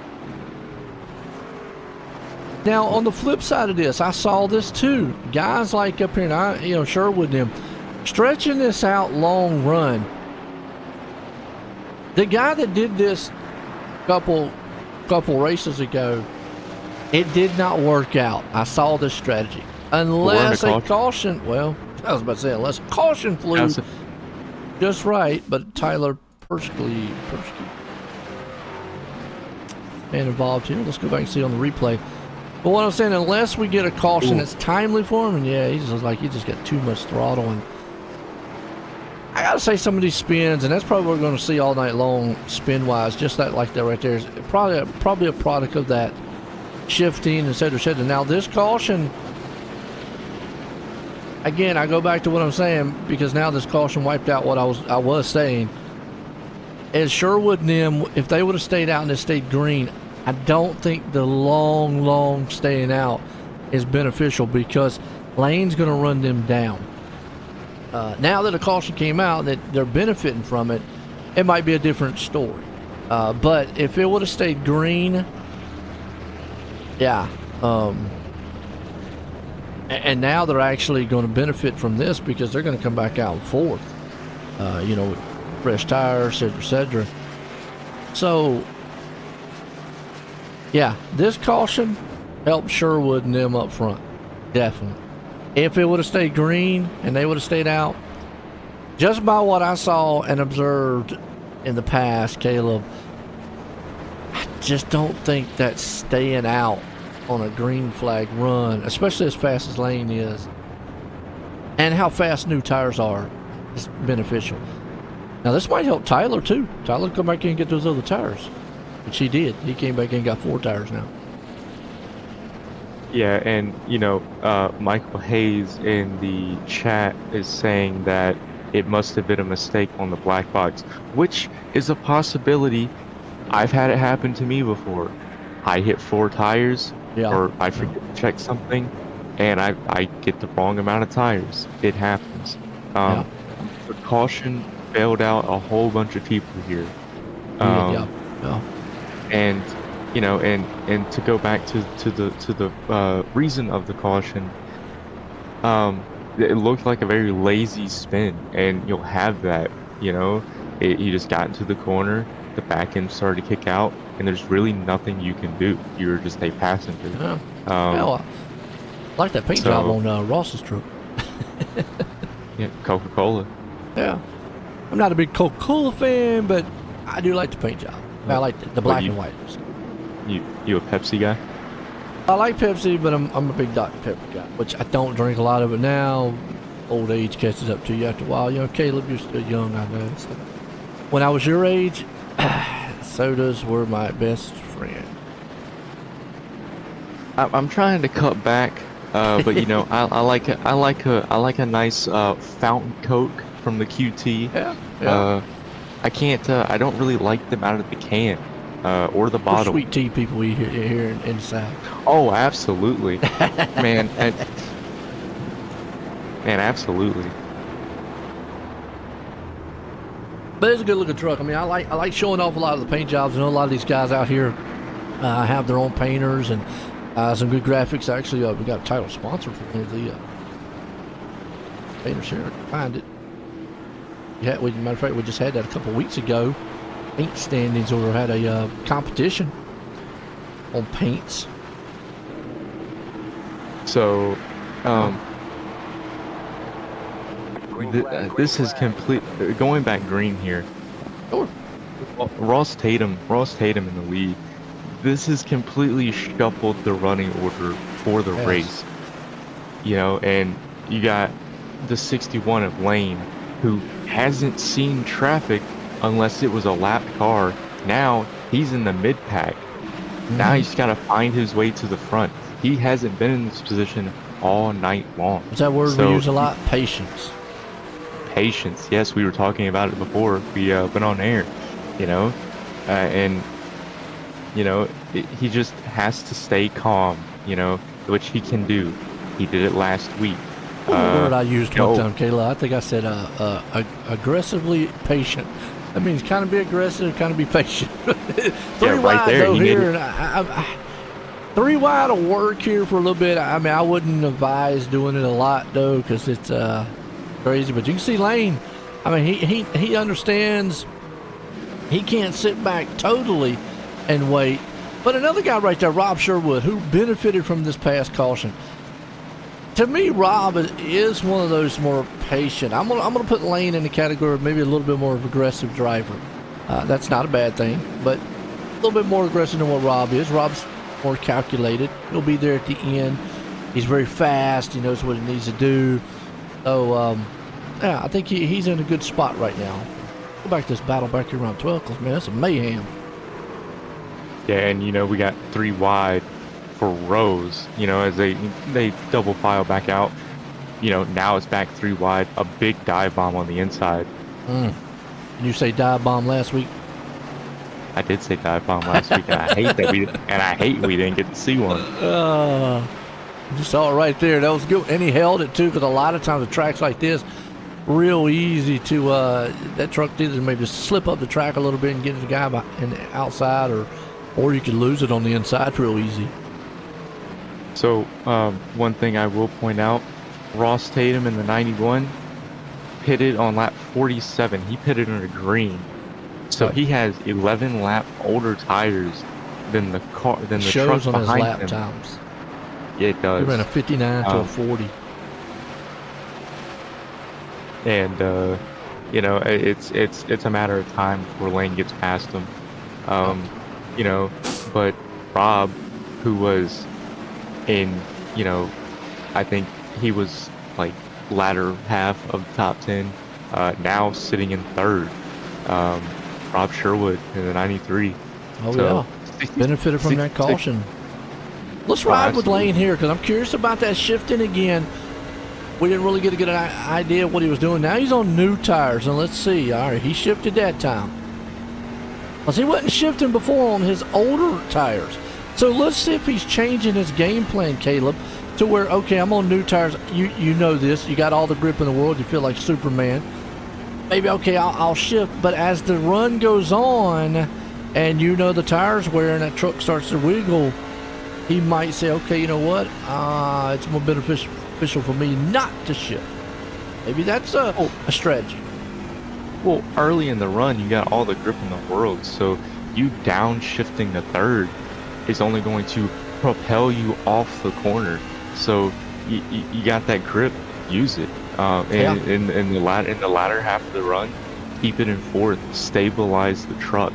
Now, on the flip side of this, I saw this too. Guys like up here, and Sherwood and them, stretching this out long run. The guy that did this couple races ago, it did not work out. I saw this strategy. Unless a caution, well, I was about to say, unless a caution flew just right, but Tyler Persky and involved here. Let's go back and see on the replay. But what I'm saying, unless we get a caution that's timely for him, and yeah, he just got too much throttle. And I gotta say, some of these spins, and that's probably what we're going to see all night long, spin wise, just that like that right there is probably a product of that shifting, et cetera. Now this caution, again, I go back to what I'm saying, because now this caution wiped out what I was saying. As Sherwood and them, if they would have stayed out and it stayed green, I don't think the long staying out is beneficial, because Lane's going to run them down. Now that a caution came out, that they're benefiting from it, it might be a different story. But if it would have stayed green, yeah. And now they're actually going to benefit from this, because they're going to come back out fourth. With fresh tires, et cetera. So, yeah, this caution helped Sherwood and them up front. Definitely. If it would have stayed green and they would have stayed out, just by what I saw and observed in the past, Caleb, I just don't think that staying out on a green flag run, especially as fast as Lane is, and how fast new tires are, is beneficial. Now, this might help Tyler, too. Tyler come back in and get those other tires, which he did. He came back in and got 4 tires now. Yeah, and, Michael Hayes in the chat is saying that it must have been a mistake on the black box, which is a possibility. I've had it happen to me before. I hit 4 tires, or I forget to check something, and I get the wrong amount of tires. It happens. The caution bailed out a whole bunch of people here. And and to go back to the reason of the caution, it looked like a very lazy spin, and you'll have that. You just got into the corner, the back end started to kick out, and there's really nothing you can do. You're just a passenger. I like that paint job on Ross's truck. Yeah, Coca-Cola. Yeah, I'm not a big Coca-Cola fan, but I do like the paint job. I like the black and white. You a Pepsi guy? I like Pepsi, but I'm a big Dr. Pepper guy, which I don't drink a lot of it now. Old age catches up to you after a while. Caleb, you're still young, I know. So when I was your age, sodas were my best friend. I'm trying to cut back, but I like a nice fountain Coke from the QT. Yeah. I can't. I don't really like them out of the can or the bottle. Sweet tea people we here in the South. Oh, absolutely, man. Man, absolutely. But it's a good looking truck. I mean, I like showing off a lot of the paint jobs. I know a lot of these guys out here have their own painters and some good graphics. Actually, we got a title sponsor for one of the painters here. I can find it. Yeah, matter of fact, we just had that a couple weeks ago. paint standings or had a competition on paints. So, this is complete. Going back green here. Sure. Ross Tatum in the lead. This has completely shuffled the running order for the race. You know, and you got the 61 of Lane, who hasn't seen traffic unless it was a lapped car. Now he's in the mid pack. Now he's got to find his way to the front. He hasn't been in this position all night long. Is that word we use a lot? Patience. Patience. Yes, we were talking about it before we went on air. You know, and you know he just has to stay calm. You know, which he can do. He did it last week. What word I used one time, Kayla? I think I said aggressively patient. That means kind of be aggressive, kind of be patient. Three wide though here, and three wide will work here for a little bit. I mean, I wouldn't advise doing it a lot though, because it's crazy. But you can see Lane. I mean, he understands. He can't sit back totally and wait. But another guy right there, Rob Sherwood, who benefited from this past caution. To me, Rob is one of those more patient. I'm gonna put Lane in the category of maybe a little bit more of aggressive driver. That's not a bad thing, but a little bit more aggressive than what Rob is. Rob's more calculated. He'll be there at the end. He's very fast. He knows what he needs to do. So, yeah, I think he's in a good spot right now. Go back to this battle back here around 12, because, man, that's a mayhem. Yeah, and, you know, we got three wide for Rose, you know, as they double file back out. You know, now it's back three wide, a big dive bomb on the inside. Did you say dive bomb last week? I did say dive bomb last week, and I hate we didn't get to see one. You saw it right there. That was good, and he held it too, because a lot of times the tracks like this, real easy to that truck did is maybe just slip up the track a little bit and get the guy in the outside, or you could lose it on the inside real easy. So one thing I will point out, Ross Tatum in the 91 pitted on lap 47. He pitted on a green, so he has 11 lap older tires than the truck behind him. Shows on his lap times. Yeah, it does. He ran a 59 to a 40. And you know, it's a matter of time before Lane gets past him. You know, but Rob, who was in, you know, I think he was like latter half of the top 10, now sitting in third. Rob Sherwood in the 93. Oh, so, yeah. Benefited from that caution. Let's ride with Lane here, because I'm curious about that shifting again. We didn't really get a good idea of what he was doing. Now he's on new tires, and let's see. All right, he shifted that time. Because he wasn't shifting before on his older tires. So let's see if he's changing his game plan, Caleb, to where, okay, I'm on new tires. You know this. You got all the grip in the world. You feel like Superman. Maybe, okay, I'll shift. But as the run goes on, and you know the tire's wearing, that truck starts to wiggle, he might say, okay, you know what? It's more beneficial for me not to shift. Maybe that's a strategy. Well, early in the run, you got all the grip in the world, so you downshifting the third is only going to propel you off the corner. So you got that grip, use it. In the latter half of the run, keep it in fourth, stabilize the truck.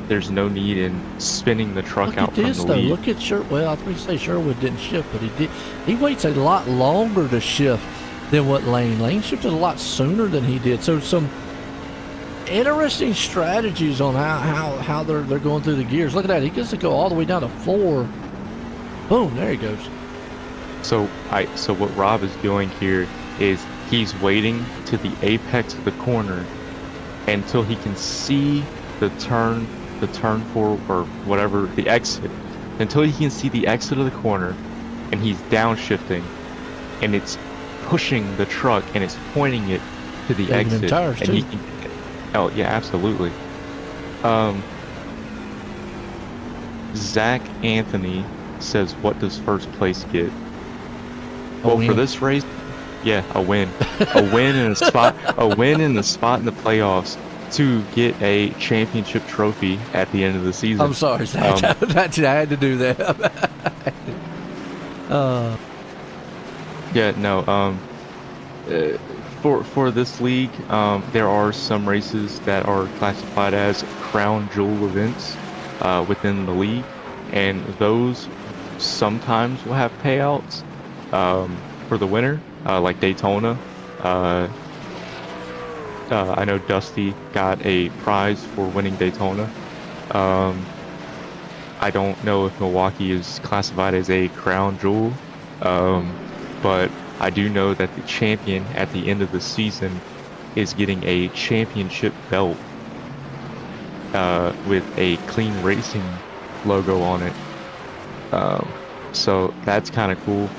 There's no need in spinning the truck out from the lead. Look at Sherwood. Well, I was going to say Sherwood didn't shift, but he did. He waits a lot longer to shift than what Lane shifted a lot sooner than he did. So some interesting strategies on how they're going through the gears. Look at that. He gets to go all the way down to 4. Boom, there he goes. So what Rob is doing here is he's waiting to the apex of the corner until he can see the turn for, or whatever, the exit, until he can see the exit of the corner, and he's downshifting, and it's pushing the truck and it's pointing it to the exit. Tires and too. he can, oh yeah, absolutely. Zach Anthony says, what does first place get? Well, for this race, yeah, a win. A win in a spot in the playoffs to get a championship trophy at the end of the season. I'm sorry, Zach. I had to do that. Yeah, no. For this league, there are some races that are classified as crown jewel events within the league, and those sometimes will have payouts for the winner, like Daytona. I know Dusty got a prize for winning Daytona. I don't know if Milwaukee is classified as a crown jewel, but I do know that the champion at the end of the season is getting a championship belt with a Clean Racing logo on it. So that's kind of cool.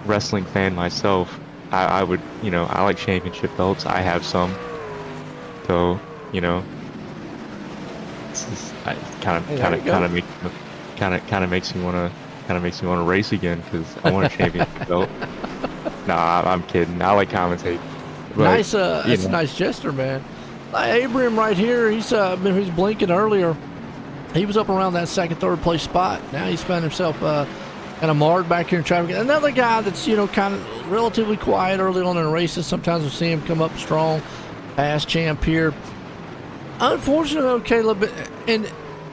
Wrestling fan myself, I would, I like championship belts. I have some, so it's kind of makes me want to race again because I want a championship belt. Nah, I'm kidding. I like commentating. But, nice, it's a nice gesture, man. Abraham right here, he's blinking earlier. He was up around that second, third place spot. Now he's found himself kind of marred back here in traffic. Another guy that's, kind of relatively quiet early on in the races. Sometimes we see him come up strong, past champ here. Unfortunately, though, Caleb, and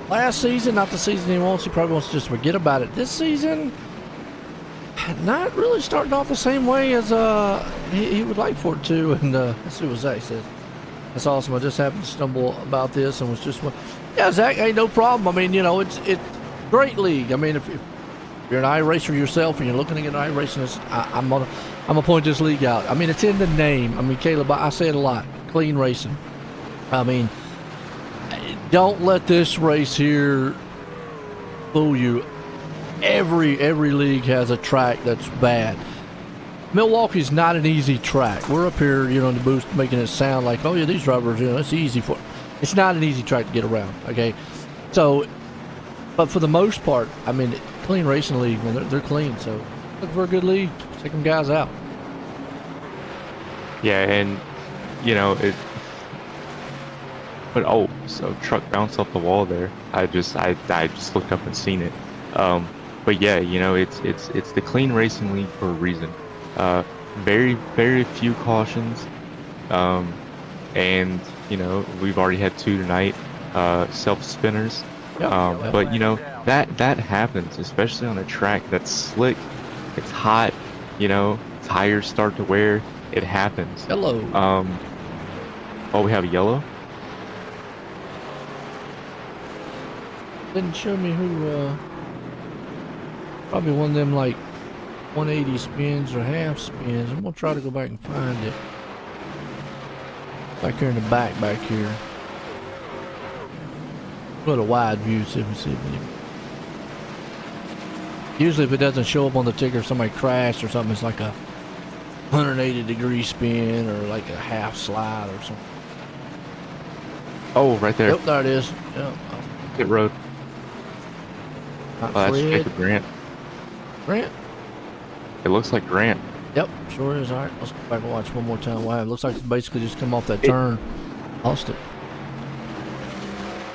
last season, not the season he probably wants to just forget about it. This season, not really starting off the same way as he would like for it to. And let's see what Zach says. That's awesome. I just happened to stumble about this and was just, yeah, Zach, hey, no problem. I mean, it's great league. I mean, if you're an iRacer yourself and you're looking to get an iRacing, I'm gonna point this league out. I mean, it's in the name. I mean, Caleb, I say it a lot. Clean Racing. I mean, don't let this race here fool you. Every league has a track that's bad. Milwaukee's not an easy track. We're up here, in the booth making it sound like, oh yeah, these drivers, it's easy for. It's not an easy track to get around. Okay, so, but for the most part, I mean, Clean Racing League, man, they're clean. So, look for a good league. Take them guys out. Yeah, and it. But so truck bounced off the wall there. I just looked up and seen it. But yeah, it's the Clean Racing League for a reason. Very, very few cautions. And we've already had 2 tonight. Self spinners. But that happens, especially on a track that's slick. It's hot. Tires start to wear. It happens. Hello. We have a yellow. Didn't show me who. Probably one of them like 180 spins or half spins. I'm gonna try to go back and find it. Back here in the back here. Put a wide view so we can see it. Usually if it doesn't show up on the ticker, if somebody crashed or something, it's like a 180-degree spin or like a half slide or something. Oh, right there. Yep, there it is. Yep. Pit road. That's Jacob Grant. Grant? It looks like Grant. Yep, sure is. All right, let's go back and watch one more time. Wow, it looks like it's basically just come off that turn. Lost it.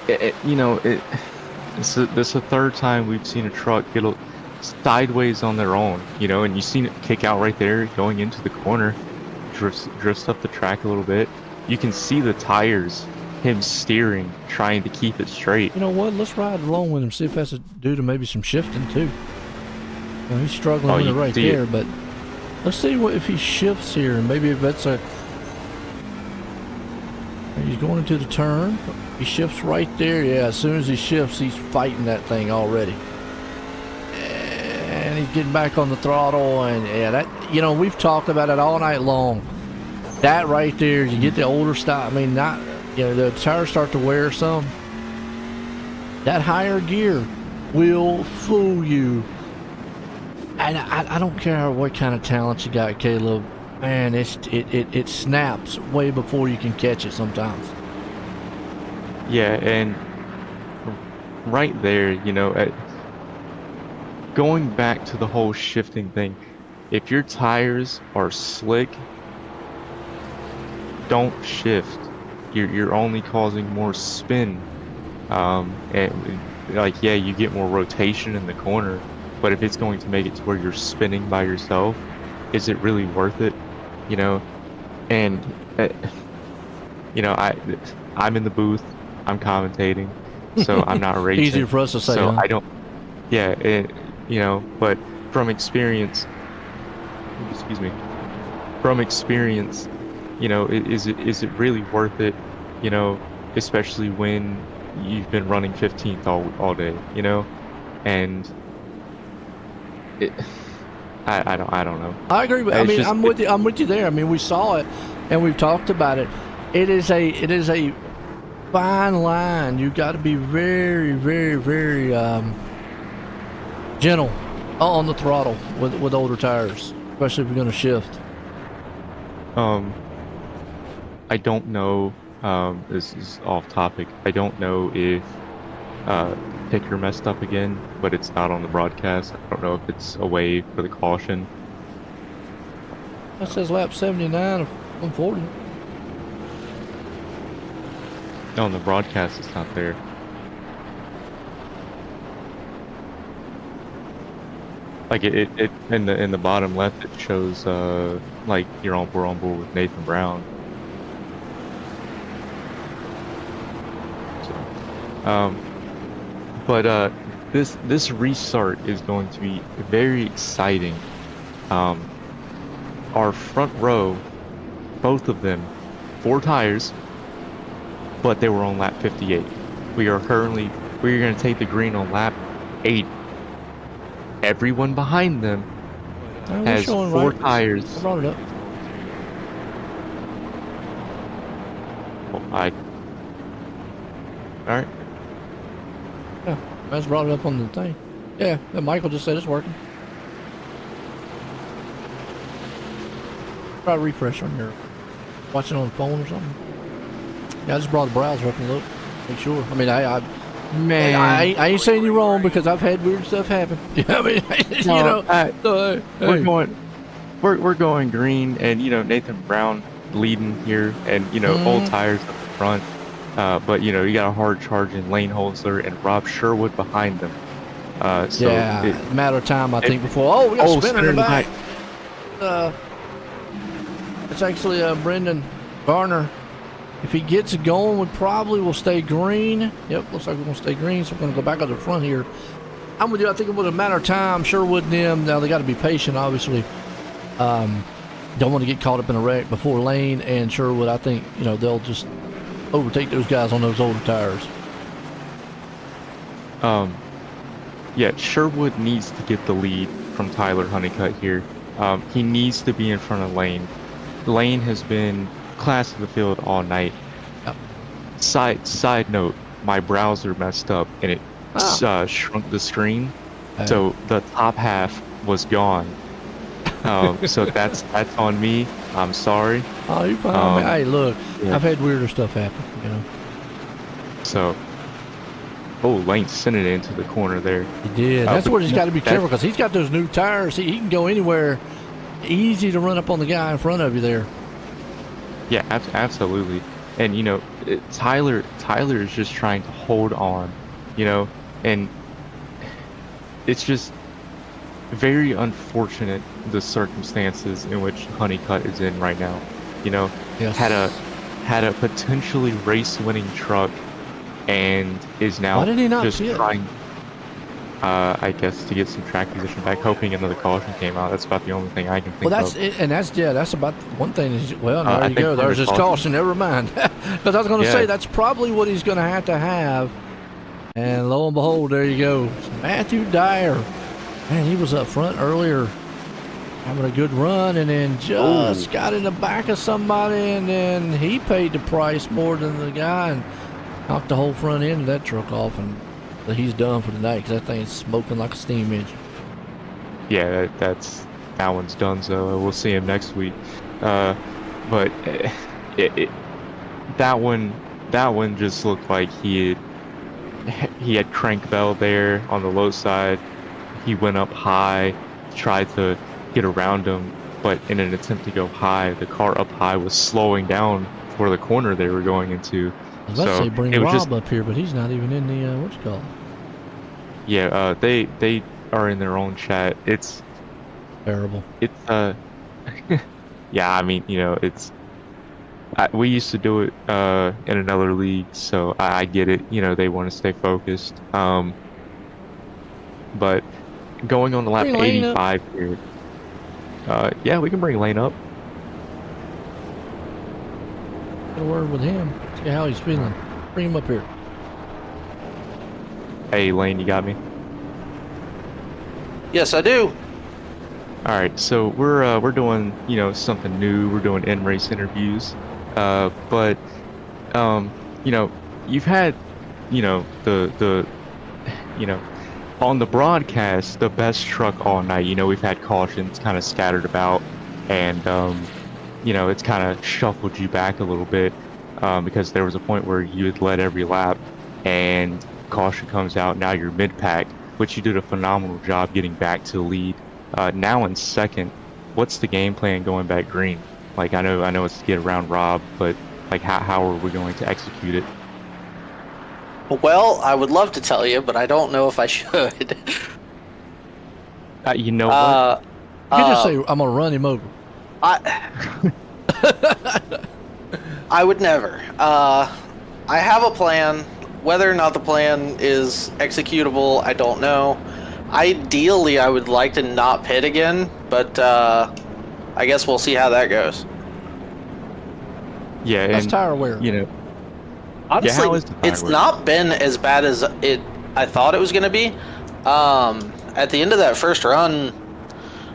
This is the third time we've seen a truck get sideways on their own, and you've seen it kick out right there, going into the corner, drifts up the track a little bit. You can see the tires, him steering, trying to keep it straight. You know what? Let's ride along with him, see if that's due to maybe some shifting too. He's struggling with it right there, but let's see if he shifts here, and maybe if that's he's going into the turn. He shifts right there. Yeah, as soon as he shifts, he's fighting that thing already. And he's getting back on the throttle, and yeah, that we've talked about it all night long. That right there, you get the older style. I mean, the tires start to wear some. That higher gear will fool you. And I don't care what kind of talent you got, Caleb. Man, it snaps way before you can catch it sometimes. Yeah, and right there, going back to the whole shifting thing, if your tires are slick, don't shift. You're only causing more spin. And like, yeah, you get more rotation in the corner, but if it's going to make it to where you're spinning by yourself, is it really worth it? You know, and you know, I'm in the booth, I'm commentating, so I'm not racing. Easier for us to say. So Huh? I don't. Yeah, you know, but from experience, excuse me, from experience, you know, is it really worth it? You know, especially when you've been running 15th all day, you know, and I don't know. I agree with. I mean, I'm with you there. I mean, we saw it, and we've talked about it. It is a fine line. You got to be very, very, very gentle on the throttle with older tires, especially if you're going to shift. I don't know. This is off topic. I don't know if Picker messed up again, but it's not on the broadcast. I don't know if it's away for the caution. That says lap 79 of 140. No, on the broadcast it's not there. Like it in the bottom left it shows like we're on board with Nathan Brown. So, but this restart is going to be very exciting. Our front row, both of them, 4 tires, but they were on lap 58. We're going to take the green on lap 80. Everyone behind them has 4 tires. I brought it up. All right. Yeah, I just brought it up on the thing. Yeah, Michael just said it's working. Try to refresh on your watching on the phone or something. Yeah, I just brought the browser up and look, make sure. I mean, I ain't saying you're wrong because I've had weird stuff happen. I mean, you know, we're going green, and you know Nathan Brown leading here, and you know old tires up the front. But you know you got a hard charging Lane Holzler and Rob Sherwood behind them. So yeah, matter of time I think before. Oh, we got a spinner in the back. It's actually Brendan Garner. If he gets it going, we probably will stay green. Yep, looks like we're going to stay green, so we're going to go back on the front here. I'm with you. I think it was a matter of time. Sherwood and them, now they got to be patient, obviously. Don't want to get caught up in a wreck before Lane and Sherwood. I think, you know, they'll just overtake those guys on those older tires. Yeah, Sherwood needs to get the lead from Tyler Honeycutt here. He needs to be in front of Lane. Lane has been class of the field all night. Yep. Side note, my browser messed up and it shrunk the screen, so the top half was gone. So that's on me. I'm sorry. Oh, you're fine. Hey, look, yeah. I've had weirder stuff happen, you know. So, Lane sent it into the corner there. He did. That's where he's got to be careful because he's got those new tires. He can go anywhere. Easy to run up on the guy in front of you there. Yeah, absolutely. And you know, Tyler is just trying to hold on, you know, and it's just very unfortunate the circumstances in which Honeycutt is in right now. You know, yes. had a potentially race-winning truck, and is now just trying, I guess, to get some track position back, hoping another caution came out. That's about the only thing I can think of. Well, that's about one thing. There you go. There's his caution. Never mind. Because I was going to say that's probably what he's going to have. And lo and behold, there you go. It's Matthew Dyer. Man, he was up front earlier, having a good run, and then just got in the back of somebody, and then he paid the price more than the guy and knocked the whole front end of that truck off, and he's done for the night because that thing's smoking like a steam engine. Yeah, that one's done. So we'll see him next week. But that one just looked like he had crank bell there on the low side. He went up high, tried to get around him, but in an attempt to go high, the car up high was slowing down for the corner they were going into. I was about to So say bring it was Rob just, up here, but he's not even in the what you call it. yeah, they are in their own chat. It's Terrible. yeah, I mean, we used to do it in another league, so I get it. They want to stay focused. But going on to lap Bring Lane up. 85 here. Yeah, we can bring Lane up. Get a word with him. See how he's feeling. Bring him up here. Hey, Lane, you got me? Yes, I do. All right, so we're doing something new. We're doing in-race interviews, but you've had the on the broadcast the best truck all night. We've had cautions kind of scattered about, and it's kind of shuffled you back a little bit because there was a point where you had led every lap, and caution comes out. Now you're mid-pack, which you did a phenomenal job getting back to the lead. Now in second, what's the game plan going back green? Like I know it's to get around Rob, but like how are we going to execute it? Well, I would love to tell you, but I don't know if I should. You know what? You could just say I'm gonna run him over. I I would never. I have a plan. Whether or not the plan is executable, I don't know. Ideally, I would like to not pit again, but I guess we'll see how that goes. Yeah, That's and tire wear. Honestly, how is the tire it's wear? not been as bad as I thought it was going to be. At the end of that first run,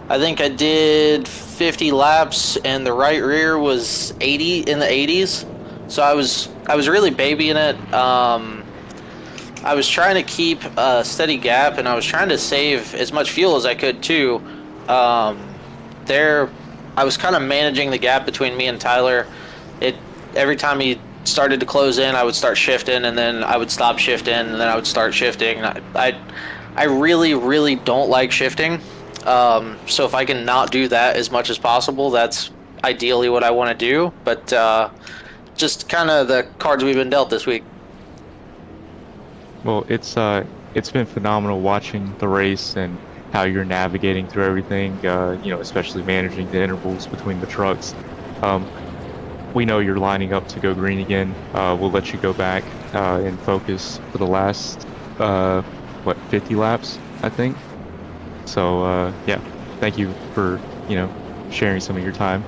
I think I did 50 laps, and the right rear was 80 in the 80s. So I was really babying it. I was trying to keep a steady gap, and I was trying to save as much fuel as I could too. I was kind of managing the gap between me and Tyler. Every time he started to close in, I would start shifting, and then I would stop shifting, and then I would start shifting. I really, really don't like shifting. So if I can not do that as much as possible, that's ideally what I want to do. But just kind of the cards we've been dealt this week. Well, it's been phenomenal watching the race and how you're navigating through everything. Especially managing the intervals between the trucks. We know you're lining up to go green again. We'll let you go back and focus for the last 50 laps, I think. So yeah, thank you for sharing some of your time.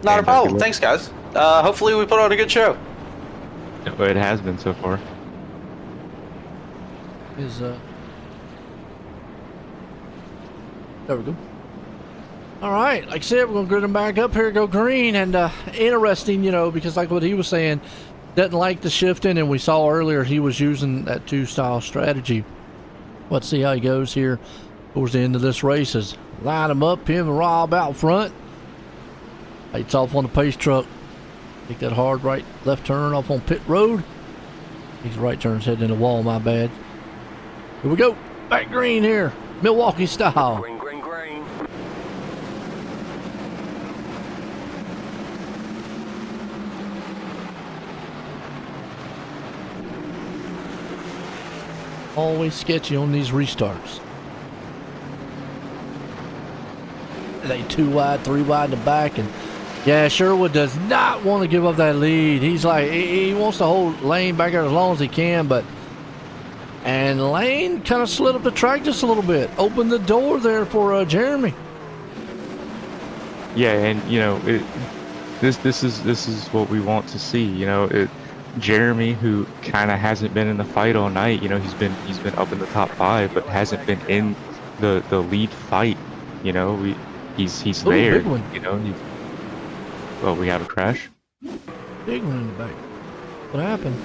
Not a And, problem. good luck. Thanks, guys. Hopefully we put on a good show. It has been so far. There we go. All right, like I said, we're gonna get him back up here, go green, and interesting, because like what he was saying, doesn't like the shifting, and we saw earlier he was using that two-style strategy. Let's see how he goes here towards the end of this race. Is line him up, him and Rob out front. Lights off on the pace truck. Take that hard right, left turn off on pit road. These right turns heading in the wall, my bad. Here we go, back green here, Milwaukee style. Green, green, green. Always sketchy on these restarts. They 2 wide, 3 wide in the back, and yeah, Sherwood does not want to give up that lead. He's like, he wants to hold Lane back there as long as he can, and Lane kind of slid up the track just a little bit, opened the door there for Jeremy. Yeah, and this is what we want to see. Jeremy, who kind of hasn't been in the fight all night. He's been up in the top 5, but hasn't been in the lead fight. He's Ooh, there. big one. Well, we have a crash. Big one in the back. What happened?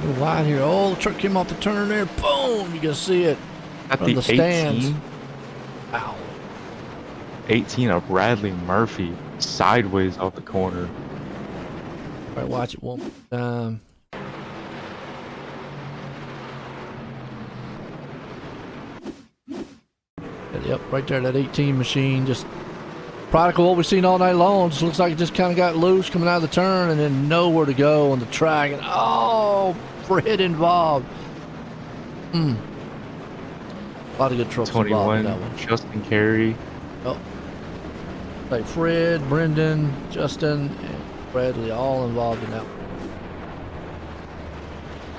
Go wide here. Oh, the truck came off the turn there. Boom! You can see it At from the the stands. 18, Ow. 18 of Bradley Murphy sideways off the corner. All right, watch it one more time. Yep, right there, that 18 machine just product of what we've seen all night long. Just looks like it just kind of got loose coming out of the turn and then nowhere to go on the track. And oh, Fred involved. A lot of good trucks involved in that 21, one. Justin Carey. Oh, like Fred, Brendan, Justin, and Bradley all involved in that one.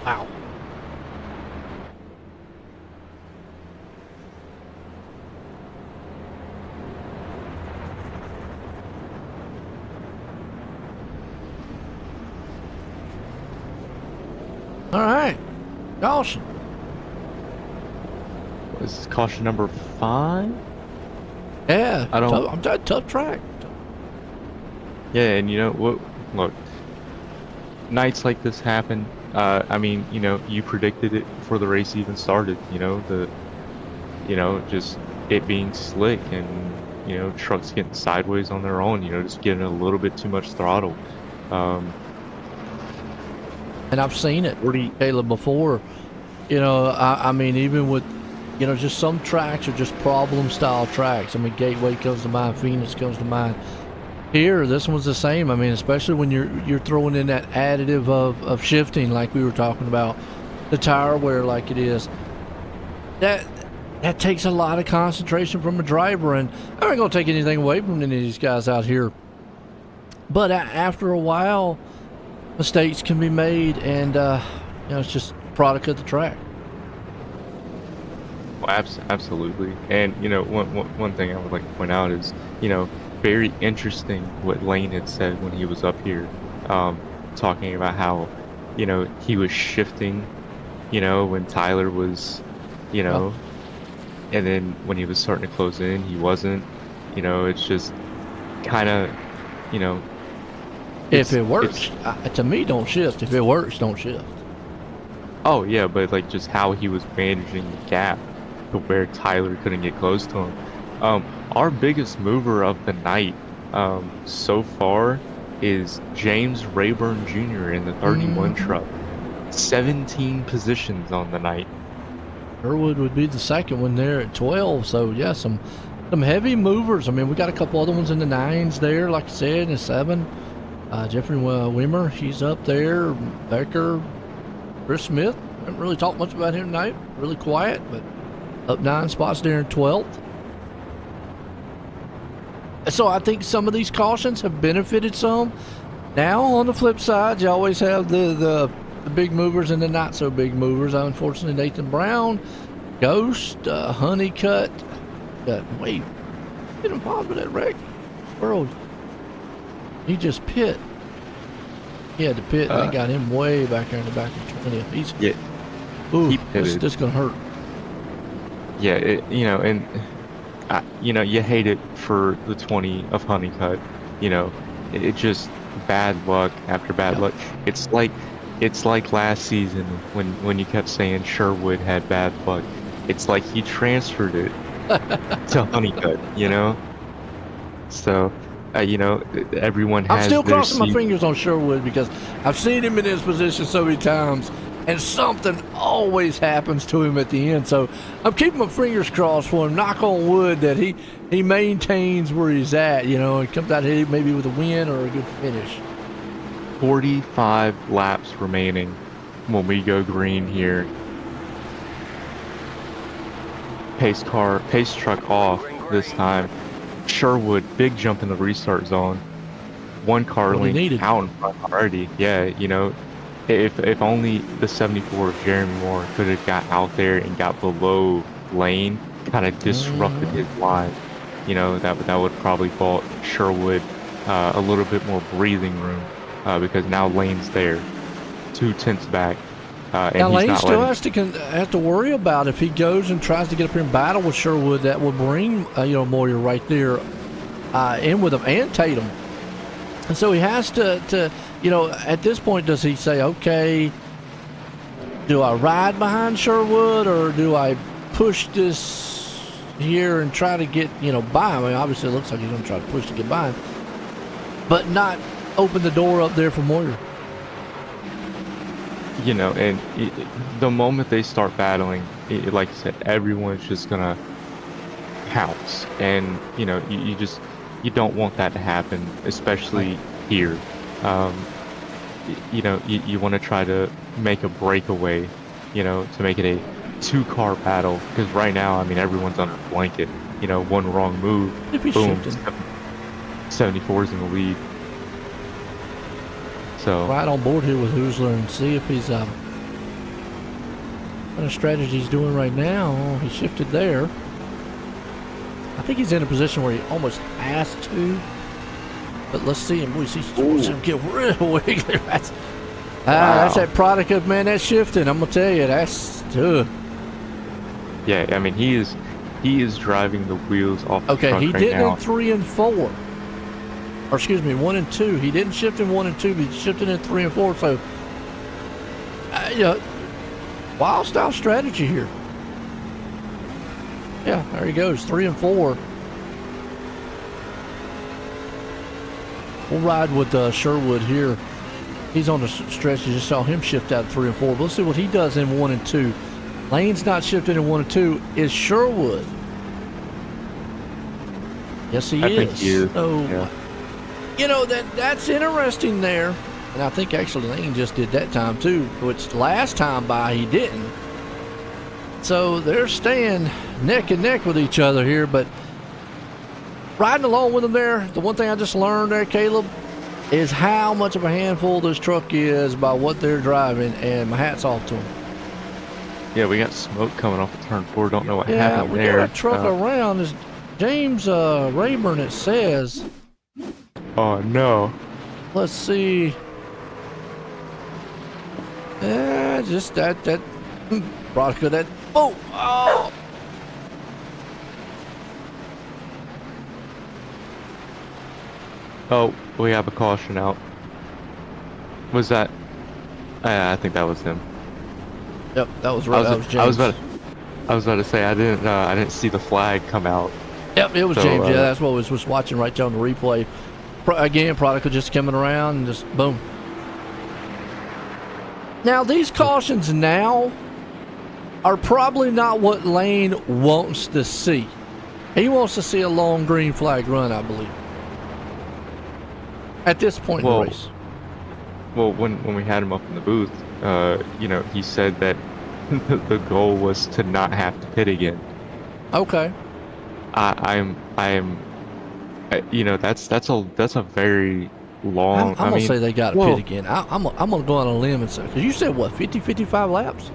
Wow. All right, caution. This is caution number 5. Yeah, I don't- I'm telling you, tough track. Yeah, and you know what? Look, nights like this happen. I mean, you know, you predicted it before the race even started. You know, just it being slick and you know trucks getting sideways on their own. You know, just getting a little bit too much throttle. And I've seen it, 40. Caleb, before. You know, I mean, even with, you know, just some tracks are just problem style tracks. I mean, Gateway comes to mind, Phoenix comes to mind. Here, this one's the same. I mean, especially when you're throwing in that additive of shifting, like we were talking about, the tire wear, like it is. That takes a lot of concentration from a driver, and I'm not gonna take anything away from any of these guys out here. But after a while, mistakes can be made, and you know, it's just a product of the track. Well, absolutely. And you know, one thing I would like to point out is, you know, very interesting what Lane had said when he was up here, talking about how, you know, he was shifting, you know, when Tyler was, you know, and then when he was starting to close in, he wasn't. You know, it's just kind of, you know. If it works, to me, don't shift. If it works, don't shift. Oh yeah, but like just how he was managing the gap to where Tyler couldn't get close to him. Our biggest mover of the night so far is James Rayburn Jr. in the 31 truck. 17 positions on the night. Sherwood would be the second one there at 12. So yeah, some heavy movers. I mean, we got a couple other ones in the 9s there, like I said, in the 7. Jeffrey Wimmer, he's up there. Becker, Chris Smith. Haven't really talked much about him tonight. Really quiet, but up 9 spots there in 12th. So I think some of these cautions have benefited some. Now on the flip side, you always have the big movers and the not so big movers. Unfortunately, Nathan Brown, Ghost, Honeycutt. Wait, get involved with that wreck. World. He just pit. He had to pit, and they got him way back there in the back of 20th. He's this gonna hurt. Yeah, you know, and you know, you hate it for the 20 of Honeycutt. You know, it just bad luck after bad luck. It's like last season when you kept saying Sherwood had bad luck. It's like he transferred it to Honeycutt. You know, so. You know, everyone has. I'm still crossing my fingers on Sherwood because I've seen him in his position so many times, and something always happens to him at the end. So I'm keeping my fingers crossed for him. Knock on wood that he maintains where he's at. You know, and comes out here maybe with a win or a good finish. 45 laps remaining when we go green here. Pace truck off this time. Sherwood, big jump in the restart zone. One car link out in front already. Yeah, you know, if only the 74 of Jeremy Moore could have got out there and got below Lane, kind of disrupted his line, you know, that would probably bought Sherwood a little bit more breathing room because now Lane's there, 2 tenths back. And now Lane still has to worry about if he goes and tries to get up here and battle with Sherwood, that will bring you know, Moyer right there in with him and Tatum, and so he has to you know, at this point, does he say, okay, do I ride behind Sherwood or do I push this here and try to get, you know, by him? I mean, obviously it looks like he's going to try to push to get by him, but not open the door up there for Moyer. You know, and the moment they start battling, like you said, everyone's just gonna pounce, and you know, you just you don't want that to happen, especially here. You know, you want to try to make a breakaway, you know, to make it a 2-car battle. Because right now, I mean, everyone's on a blanket. You know, one wrong move, If he's boom, shifting. 74's in the lead. So Right on board here with Hoosler and see if he's what kind of strategy he's doing right now. Oh, he shifted there. I think he's in a position where he almost has to. But let's see him. We see him get real wiggly. That's that product of, man, that's shifting. I'm gonna tell you, that's yeah, I mean, he is driving the wheels off the okay. truck He right did now. in 3 and 4, or excuse me, 1 and 2. He didn't shift in 1 and 2, but he shifted in 3 and 4. So, wild style strategy here. Yeah, there he goes, 3 and 4. We'll ride with Sherwood here. He's on the stretch. You just saw him shift out 3 and 4. But let's see what he does in 1 and 2. Lane's not shifting in 1 and 2. Is Sherwood? Yes, he I is. think he is. So, Yeah. you know, that's interesting there. And I think actually Lane just did that time too, which last time by he didn't. So they're staying neck and neck with each other here, but riding along with them there, the one thing I just learned there, Caleb, is how much of a handful this truck is by what they're driving, and my hat's off to them. Yeah, we got smoke coming off of turn 4. Don't know what Yeah, happened we there. got a truck around. Is James Rayburn, it says. Oh no. Let's see. Yeah, just that product of that. Oh. Oh, we have a caution out. Was that? I think that was him. Yep, that was right. That was James. I was about to say I didn't see the flag come out. Yep, it was So, James. Yeah, that's what I was watching right there on the replay. Again, product just coming around and just boom. Now these cautions now are probably not what Lane wants to see. He wants to see a long green flag run, I believe. At this point in the race. Well, when we had him up in the booth, you know, he said that the goal was to not have to pit again. Okay. I am, you know, that's a very long. I'm gonna say they got to well, pit again. I'm gonna go on a limb and say, because you said what, 50, 55 laps?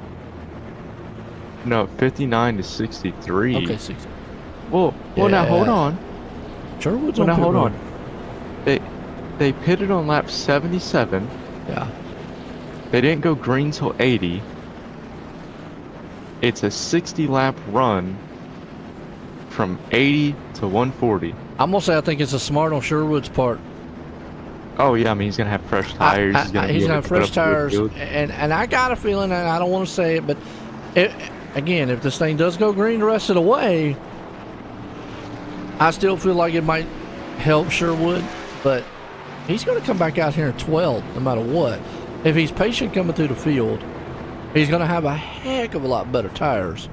No, 59 to 63. Okay, 60. Well, now hold on. Sherwood's Well, on now pit hold road. on. They pitted on lap 77. Yeah. They didn't go green till 80. It's a 60 lap run from 80 to 140. I'm gonna say I think it's a smart on Sherwood's part. Oh yeah, I mean he's gonna have fresh tires. He's gonna have fresh tires, and I got a feeling, and I don't want to say it, but again, if this thing does go green the rest of the way, I still feel like it might help Sherwood, but he's going to come back out here in 12 no matter what. If he's patient coming through the field, he's going to have a heck of a lot better tires.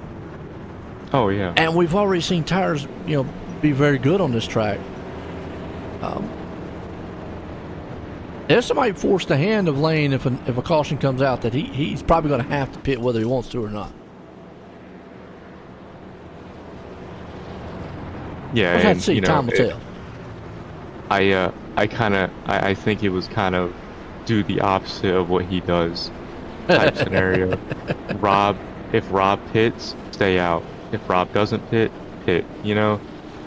Oh yeah. And we've already seen tires, you know, be very good on this track. This might force the hand of Lane if a caution comes out that he's probably going to have to pit whether he wants to or not. Yeah, We'll have to and see. you know, Time will tell. I think it was kind of do the opposite of what he does type scenario. If Rob pits, stay out. If Rob doesn't pit, you know?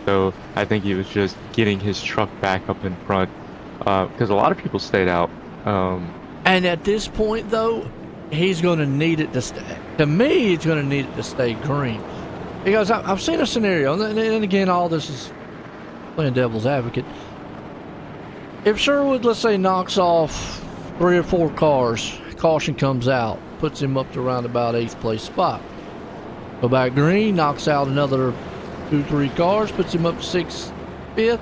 So I think he was just getting his truck back up in front because a lot of people stayed out. And at this point, though, he's going to need it to stay. To me, he's going to need it to stay green. Because I've seen a scenario, and again, all this is playing devil's advocate. If Sherwood, let's say, knocks off 3 or 4 cars, caution comes out, puts him up to around about 8th place spot. Go back green, knocks out another 2, 3 cars, puts him up to 6th, 5th,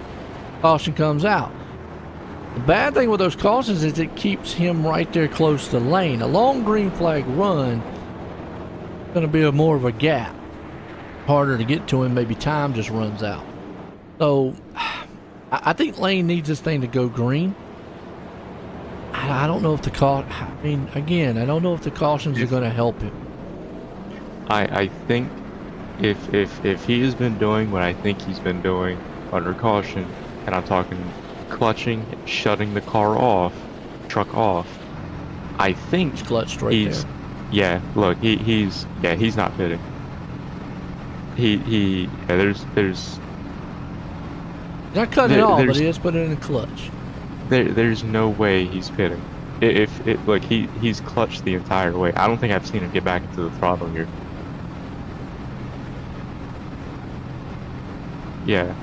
caution comes out. The bad thing with those cautions is it keeps him right there close to Lane. A long green flag run is going to be more of a gap. Harder to get to him, maybe time just runs out. So I think Lane needs this thing to go green. I don't know if the I don't know if the cautions are going to help him. I think if he has been doing what I think he's been doing under caution, and I'm talking clutching, shutting the truck off, I think He's clutched right there. Yeah, look, he's not pitting. There's He's not cutting it off, but he is putting it in the clutch. There's no way he's pitting. Look, he's clutched the entire way. I don't think I've seen him get back into the throttle here. Yeah.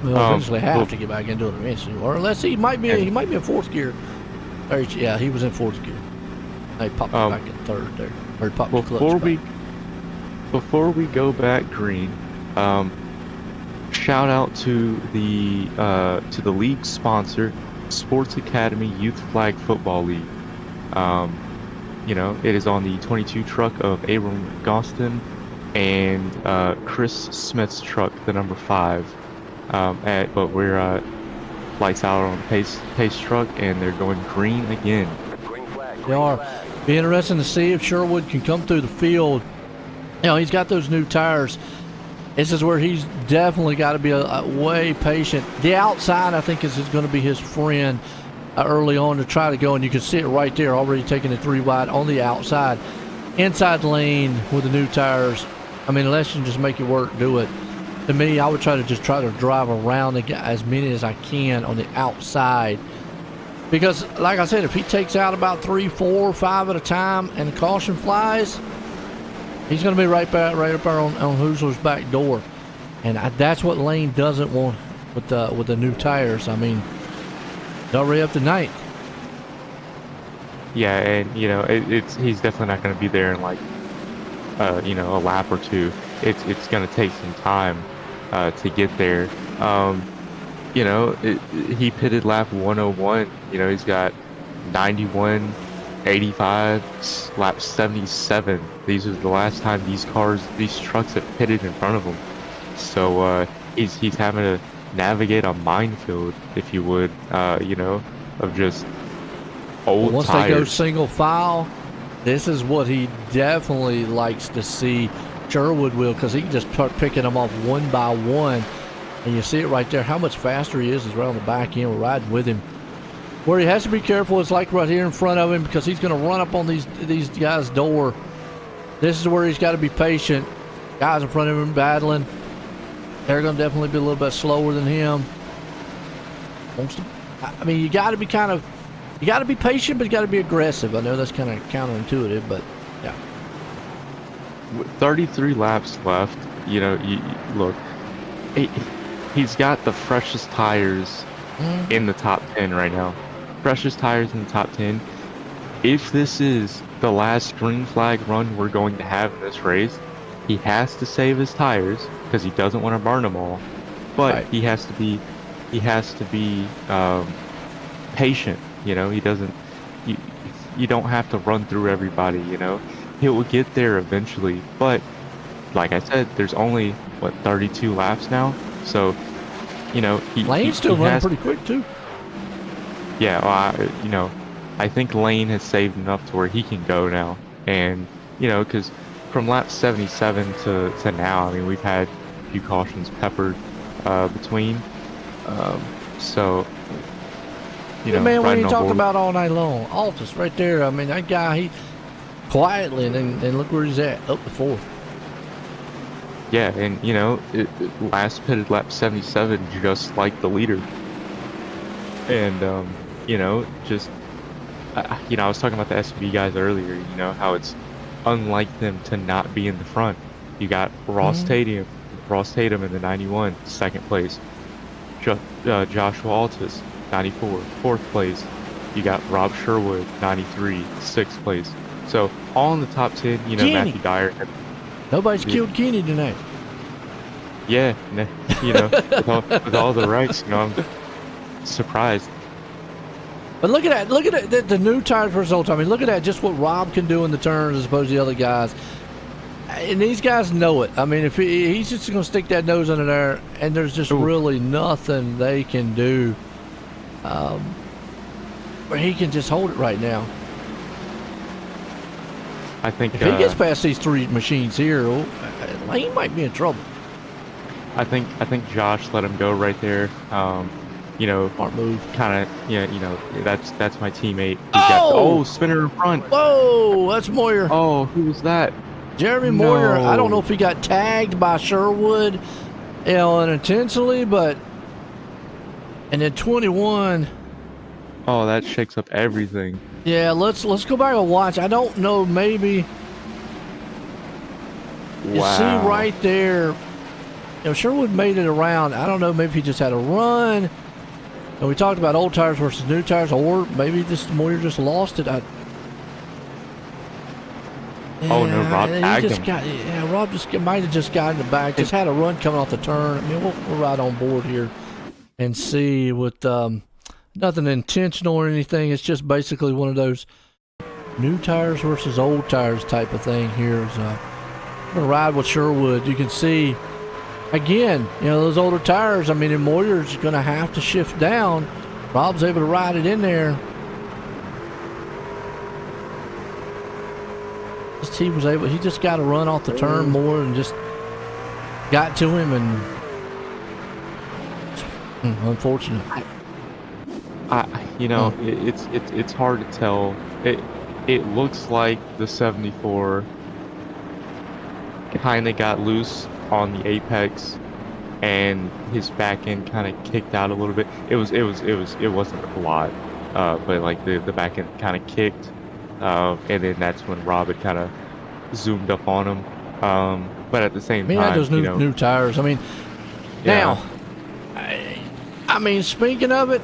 We'll eventually have to get back into it eventually, or unless he might be in fourth gear. Yeah, he was in fourth gear. They popped it back in third there, or he popped the clutch back. Before we go back green, shout out to the league sponsor, Sports Academy Youth Flag Football League. It is on the 22 truck of Abram Gostin and Chris Smith's truck, the number 5. But we're lights out on the pace truck, and they're going green again. They are. Be interesting to see if Sherwood can come through the field. He's got those new tires. This is where he's definitely got to be a way patient. The outside, I think, is going to be his friend early on to try to go, and you can see it right there, already taking it 3 wide on the outside. Inside lane with the new tires. Unless you can just make it work, do it. To me, I would try to drive around and get as many as I can on the outside. Because, like I said, if he takes out about 3, 4, 5 at a time and the caution flies, he's going to be right up there on Hoosler's back door. And that's what Lane doesn't want with the new tires. They'll re up the ninth. Yeah, and he's definitely not going to be there in a lap or two. It's going to take some time to get there. He pitted lap 101. He's got 91, 85, lap 77. These are the last time these trucks have pitted in front of him. So he's having to navigate a minefield, if you would, of just old Once tires. They go single file, this is what he definitely likes to see. Sherwood will, because he can just start picking them off one by one. And you see it right there, how much faster he is right on the back end. We're riding with him. Where he has to be careful is like right here in front of him, because he's going to run up on these guys' door. This is where he's got to be patient. Guys in front of him battling. They're going to definitely be a little bit slower than him. You got to be patient, but you got to be aggressive. I know that's kind of counterintuitive, but yeah. With 33 laps left, look, he's got the freshest tires in the top 10 right now. Freshest tires in the top 10. If this is the last green flag run we're going to have in this race, he has to save his tires because he doesn't want to burn them all. But right. he has to be patient. He doesn't. You don't have to run through everybody. He will get there eventually. But like I said, there's only 32 laps now. So Lane's still running pretty quick too. Yeah, well, I think Lane has saved enough to where he can go now, and because from lap 77 to now, we've had a few cautions peppered between. So man, what are you talking about all night long? Altus right there. That guy, he quietly, and look where he's at, up to 4th. Yeah, and last pitted lap 77, just like the leader. And I was talking about the SB guys earlier. How it's unlike them to not be in the front. You got Ross Tatum in the 91, 2nd place. Joshua Altus, 94, 4th place. You got Rob Sherwood, 93, 6th place. So all in the top 10. Kenny. Matthew Dyer. Nobody's killed Kenny tonight. Yeah, with all the rights, I'm surprised. But look at that, the new tires for his old time. Look at that, just what Rob can do in the turns as opposed to the other guys. and these guys know it. I mean, if he's just going to stick that nose under there, and there's just really nothing they can do. But he can just hold it right now. I think if he gets past these three machines here, Lane might be in trouble. I think Josh let him go right there. You know, smart move. Kind of, yeah. You know, that's my teammate. Spinner in front. Whoa, that's Moyer. Oh, who was that? Jeremy Moyer. I don't know if he got tagged by Sherwood, unintentionally, but and then 21. Oh, that shakes up everything. Yeah, let's go back and watch. I don't know, maybe. Wow. You see right there. Sherwood made it around. I don't know, maybe he just had a run. And we talked about old tires versus new tires, or maybe Moyer just lost it. Oh no, Rob tagged him. Rob might have just got in the back. Just had a run coming off the turn. I mean, we're right on board here and see with nothing intentional or anything. It's just basically one of those new tires versus old tires type of thing here. I'm going to ride with Sherwood. You can see, again, those older tires, I mean, and Moyer's going to have to shift down. Rob's able to ride it in there. He just got to run off the turn more and just got to him, and unfortunate. It's hard to tell. It looks like the 74 kind of got loose on the apex, and his back end kind of kicked out a little bit. It wasn't a lot, but like the back end kind of kicked, and then that's when Rob had kind of zoomed up on him. But at the same time, had those new tires. I mean, now, I mean, speaking of it,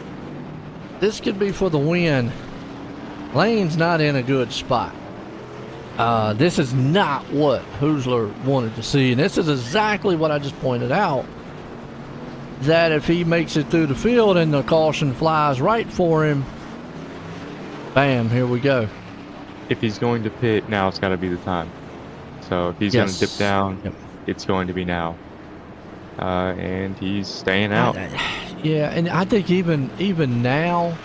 this could be for the win. Lane's not in a good spot. This is not what Hoosler wanted to see, and this is exactly what I just pointed out, that if he makes it through the field and the caution flies right for him, bam, here we go. If he's going to pit, now it's got to be the time. So if he's going to dip down, it's going to be now. And he's staying out. Yeah, and I think even now,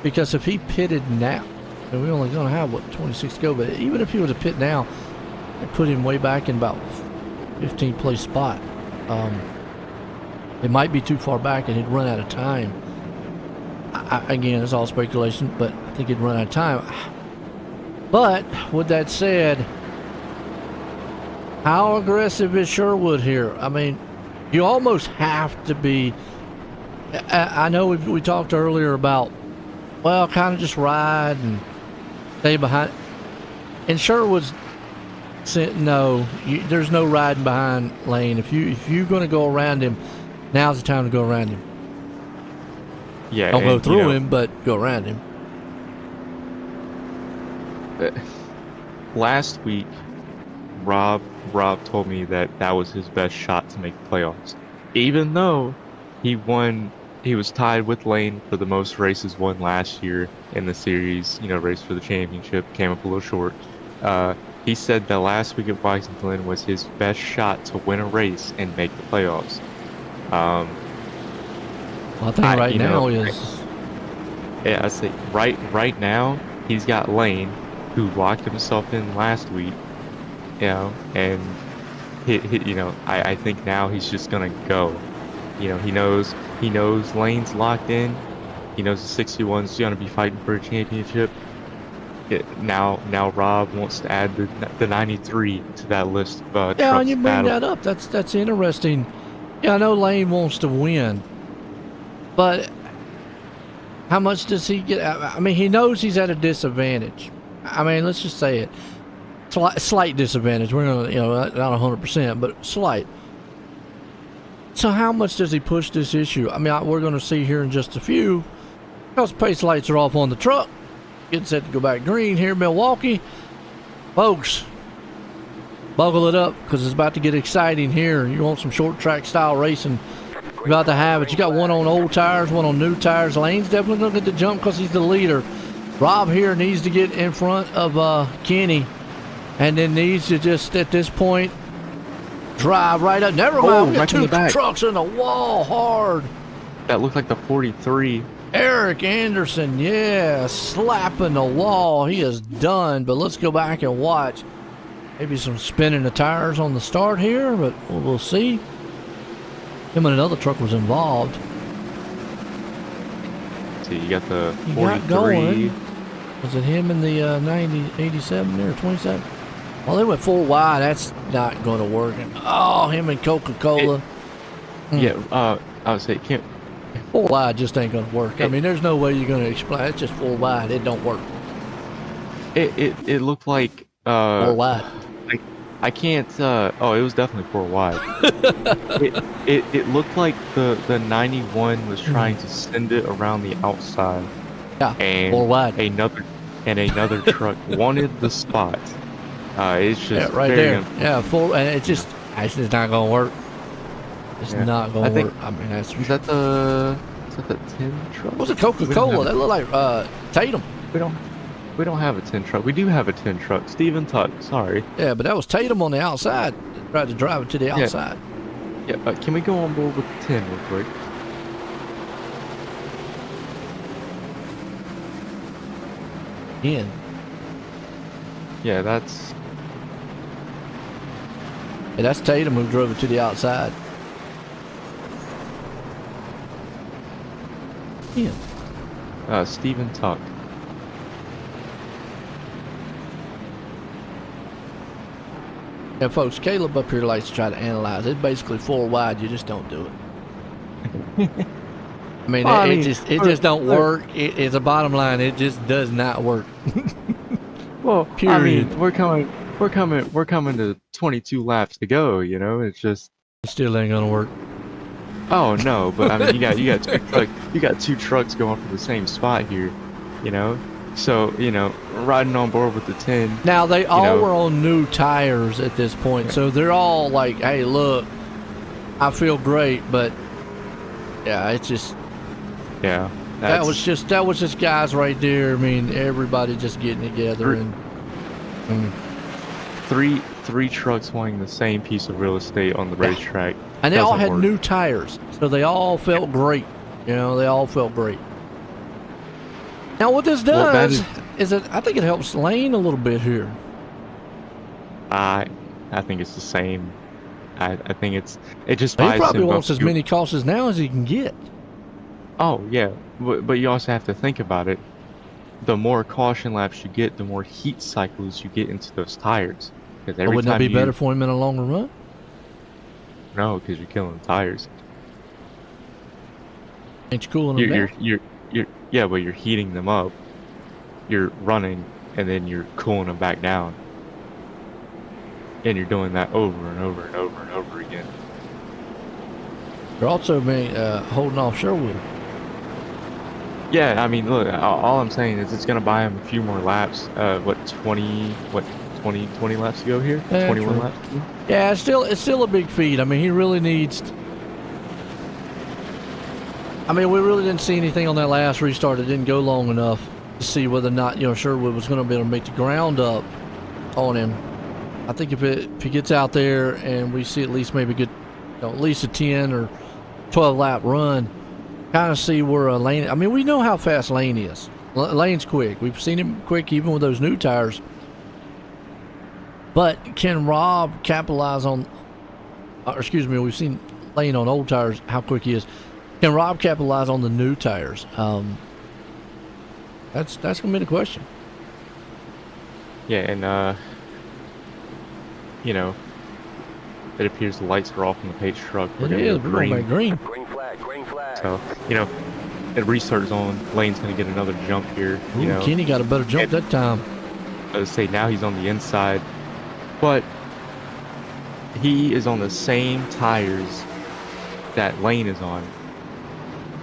because if he pitted now, and we're only going to have 26 to go, but even if he was to pit now, it put him way back in about 15th place spot. It might be too far back and he'd run out of time. Again, it's all speculation, but I think he'd run out of time. But with that said, how aggressive is Sherwood here? I mean, you almost have to be. I know we talked earlier about, well, kind of just ride and stay behind. And Sherwood's said, no, there's no riding behind Lane. If you're going to go around him, now's the time to go around him. Yeah, don't go through him, but go around him. Last week, Rob told me that was his best shot to make the playoffs, even though he was tied with Lane for the most races won last year in the series. Race for the championship, came up a little short. He said that last week at Washington was his best shot to win a race and make the playoffs. I think right now is. Yeah, I say right now he's got Lane, who locked himself in last week. And I think now he's just gonna go. He knows Lane's locked in. He knows the 61's gonna be fighting for a championship. Now Rob wants to add the 93 to that list of yeah, and you bring that up. That's interesting. Yeah, I know Lane wants to win, but how much does he get? I mean, he knows he's at a disadvantage. I mean, let's just say it. Slight disadvantage. We're gonna, not 100%, but slight. So how much does he push this issue? I mean, we're going to see here in just a few. Because pace lights are off on the truck. Getting set to go back green here in Milwaukee. Folks, buckle it up because it's about to get exciting here. You want some short track style racing, you're about to have it. You got one on old tires, one on new tires. Lane's definitely going to get the jump because he's the leader. Rob here needs to get in front of Kenny. and then needs to just at this point drive right up. Never mind, we got right in two the back. trucks in the wall hard. That looked like the 43. Eric Anderson, yeah, slapping the wall. He is done, but let's go back and watch. Maybe some spinning the tires on the start here, but we'll see. Him and another truck was involved. See, you got the He 43. got going. Was it him in the 90, 87 there, 27? Well, they went full wide. That's not going to work. And, oh, him and Coca-Cola. Yeah, I would say can't. Full wide just ain't going to work. I mean, there's no way you're going to explain. It's just full wide. It don't work. It looked like Full wide. I can't. Oh, it was definitely 4 wide. it looked like the 91 was trying to send it around the outside. Yeah, And 4 wide. another truck wanted the spot. It's just Yeah, right very there. Yeah, full, and it's just not going to work. It's Yeah. not going I to think- work. I mean, that's. Is that the 10 truck? What's a Coca-Cola? That look like Tatum. We don't have a 10 truck. We do have a 10 truck. Steven Tuck. Sorry. Yeah, but that was Tatum on the outside. Tried to drive it to the Yeah. outside. Yeah. Can we go on board with the 10 real quick? Again. Yeah, that's. Yeah, that's Tatum who drove it to the outside. Yeah. Steven Tuck. Yeah, folks, Caleb up here likes to try to analyze. It's basically 4 wide. You just don't do it. I mean, Well, it just don't work. It's a bottom line. It just does not work. Well, I Period. mean, we're coming to 22 laps to go. You know, it's just. It still ain't gonna work. Oh no, but I mean, you got 2 trucks going for the same spot here. You know, so riding on board with the 10. Now they all know. were on new tires at this point, so they're all like, "Hey, look, I feel great," but yeah, it's just Yeah. that was just guys right there. I mean, everybody just getting together and. three trucks wanting the same piece of real estate on the racetrack. And they all Doesn't had work. new tires, so they all felt great. You know, they all felt great. Now, what this Well, that does is it? I think it helps Lane a little bit here. I think it's the same. I think it just He buys probably him wants up as to- many causes now as he can get. Oh yeah, but you also have to think about it. The more caution laps you get, the more heat cycles you get into those tires. Because every Wouldn't that time be better for him in a longer run? No, because you're killing the tires. Ain't you cooling them down? Yeah, but you're heating them up. You're running, and then you're cooling them back down. And you're doing that over and over and over and over again. They're also holding off Sherwood. Yeah, I mean, look, all I'm saying is it's going to buy him a few more laps. 20 laps to go here? Yeah, 21 true. laps to go? Yeah, it's still a big feat. I mean, he really needs. I mean, we really didn't see anything on that last restart. It didn't go long enough to see whether or not Sherwood was going to be able to make the ground up on him. I think if he gets out there and we see at least maybe good, at least a 10 or 12 lap run, kind of see where Lane. I mean, we know how fast Lane is. Lane's quick. We've seen him quick even with those new tires. But can Rob capitalize on? Excuse me, we've seen Lane on old tires how quick he is. Can Rob capitalize on the new tires? That's gonna be the question. Yeah, and it appears the lights are off on the Pace truck. It is. We're going back green. Green flag. So, it restarts on. Lane's going to get another jump here. Ooh, Kenny got a better jump that time. I would say now he's on the inside. But he is on the same tires that Lane is on.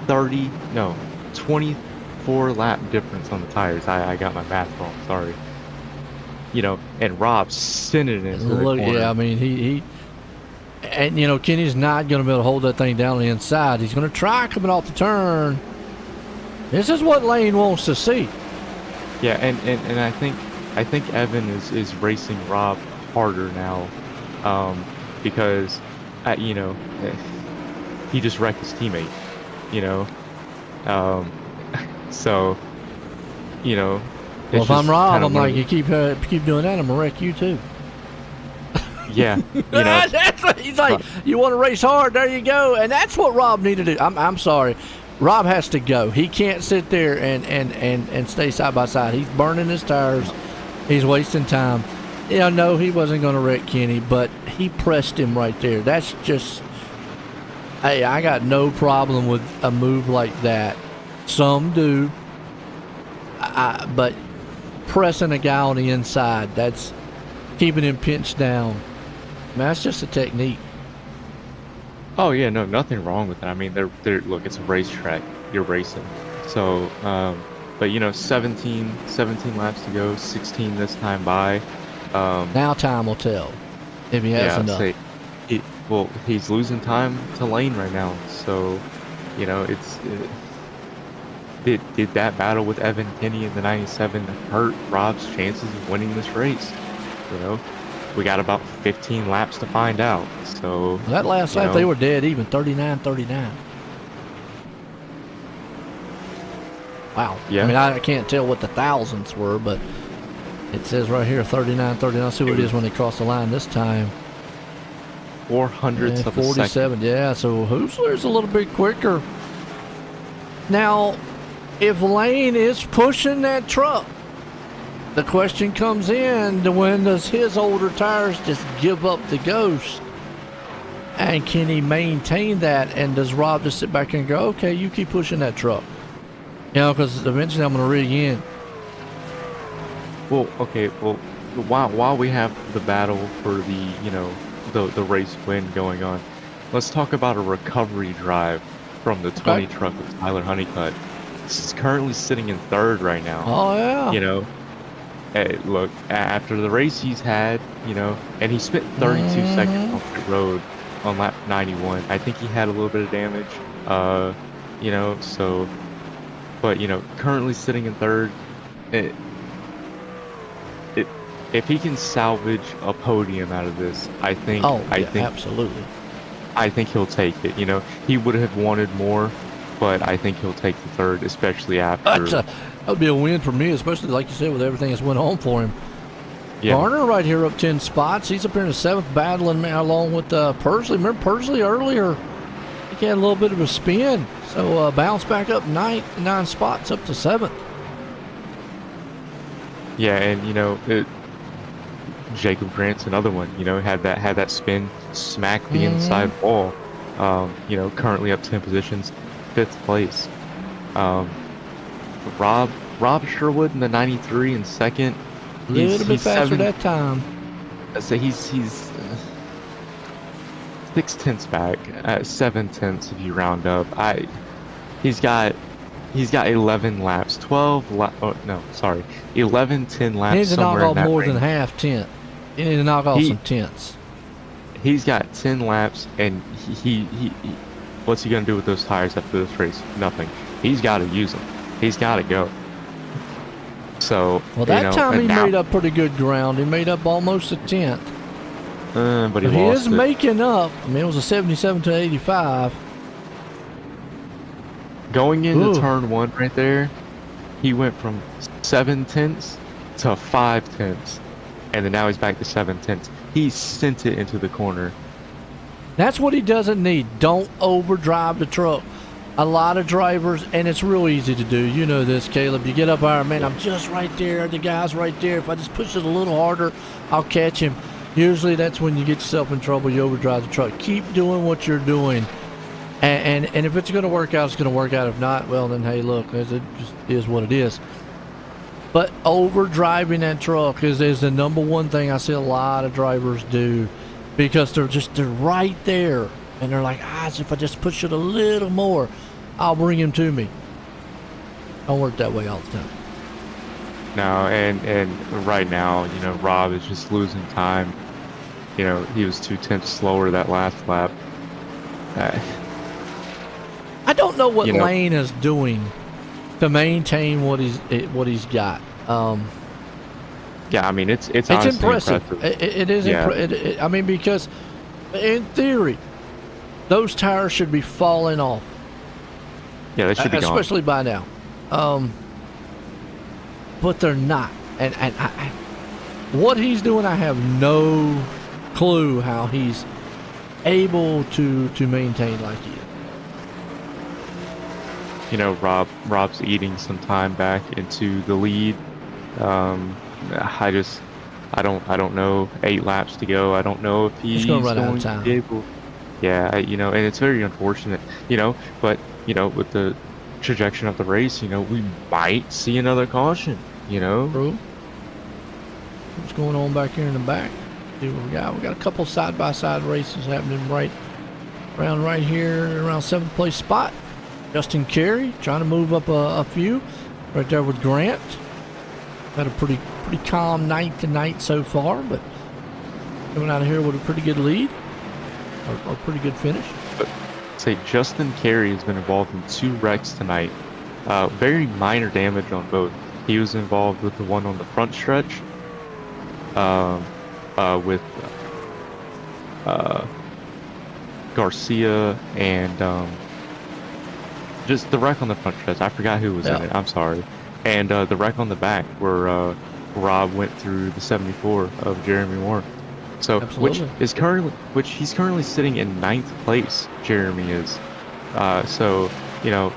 24 lap difference on the tires. I got my math wrong. Sorry. And Rob's sending it into the corner. Yeah, I mean he and Kenny's not going to be able to hold that thing down on the inside. He's going to try coming off the turn. This is what Lane wants to see. Yeah, and I think I think Evan is racing Rob harder now, because, you know, he just wrecked his teammate, you know, so, you know. Well, It's if I'm just Rob, kinda I'm one like, of you keep doing that, I'm gonna wreck you too. yeah, you know. That's what he's like. You want to race hard? There you go. And that's what Rob needed to do. I'm sorry, Rob has to go. He can't sit there and stay side by side. He's burning his tires. He's wasting time. Yeah, no, he wasn't going to wreck Kenny, but he pressed him right there. That's just. Hey, I got no problem with a move like that. Some do, but pressing a guy on the inside, that's keeping him pinched down. Man, that's just a technique. Oh yeah, no, nothing wrong with that. I mean, they're look, it's a racetrack. You're racing, so but you know, 17 laps to go, 16 this time by. Now time will tell if he has enough. Say, well, he's losing time to Lane right now, so you know, did that battle with Evan Kenny in the 97 hurt Rob's chances of winning this race? You know, we got about 15 laps to find out. So that last lap, they were dead even, 39-39. Wow. Yeah. I mean, I can't tell what the thousandths were, but it says right here 39-39. I'll see what it is when they cross the line this time. 400ths of a 47. second. Yeah, so Hoosler's a little bit quicker. Now, if Lane is pushing that truck, the question comes in to when does his older tires just give up the ghost? And can he maintain that? And does Rob just sit back and go, okay, you keep pushing that truck? You know, because eventually I'm going to rig in. Well, okay, well, while we have the battle for the, you know, the race win going on, let's talk about a recovery drive from the 20 truck of Tyler Honeycutt. This is currently sitting in third right now. Oh, yeah. You know, look, after the race he's had, you know, and he spent 32 seconds on pit road on lap 91. I think he had a little bit of damage, you know, so, but, you know, currently sitting in third, if he can salvage a podium out of this, I think, I think absolutely. I think he'll take it. You know, he would have wanted more, but I think he'll take the third, especially after. That would be a win for me, especially like you said with everything that's went on for him. Yeah. Garner right here up 10 spots. He's up here in the 7th, battling along with Pursley. Remember Pursley earlier? He had a little bit of a spin, so bounce back up 9 spots up to 7th. Yeah, and you know, Jacob Grant's another one. You know, had that spin, smack the inside wall. You know, currently up 10 positions, 5th place. Rob Sherwood in the 93 in second. A little bit faster that time. So he's 6/10 back, 7/10 if you round up. He's got 11 laps, 11, 10 laps. He needs to knock somewhere in off that more range. than half tenth. He needs to knock off some tenths. He's got 10 laps, and he what's he gonna do with those tires after this race? Nothing. He's got to use them. He's got to go. So well, that time he made up pretty good ground. He made up almost a tenth. But he is lost it. making up. I mean, it was a 77 to 85. Going into turn 1 right there, he went from 7/10 to 5/10, and then now he's back to 7/10. He sent it into the corner. That's what he doesn't need. Don't overdrive the truck. A lot of drivers, and it's real easy to do. You know this, Caleb. You get up there, man, I'm just right there. The guy's right there. If I just push it a little harder, I'll catch him. Usually that's when you get yourself in trouble. You overdrive the truck. Keep doing what you're doing. And if it's going to work out, it's going to work out. If not, well, then, hey, look, it just is what it is. But overdriving that truck is the number one thing I see a lot of drivers do, because they're right there. And they're like, if I just push it a little more, I'll bring him to me. Don't work that way all the time. No, and right now, you know, Rob is just losing time. You know, he was 2/10 slower that last lap. I don't know what Lane is doing to maintain what he's got. Yeah, I mean it's It's honestly impressive. impressive. It is. Yeah. I mean, because in theory, those tires should be falling off, Yeah, that should be gone. especially by now. But they're not. And what he's doing, I have no clue how he's able to maintain like he is. You know, Rob's eating some time back into the lead. I don't know. 8 laps to go. I don't know if he's gonna run out of going to time. be able. Yeah, you know, and it's very unfortunate. You know, but you know, with the trajectory of the race, you know, we might see another caution. You know. True. What's going on back here in the back? See what we got. We got a couple side-by-side races happening right here around 7th place spot. Justin Carey trying to move up a few right there with Grant. Had a pretty calm night tonight so far, but coming out of here with a pretty good lead or pretty good finish. But say Justin Carey has been involved in 2 wrecks tonight. Very minor damage on both. He was involved with the one on the front stretch. With Garcia and just the wreck on the front stretch. I forgot who was in it. I'm sorry. And the wreck on the back where Rob went through the 74 of Jeremy Warren. So Absolutely. which he's currently sitting in 9th place. Jeremy is. So you know,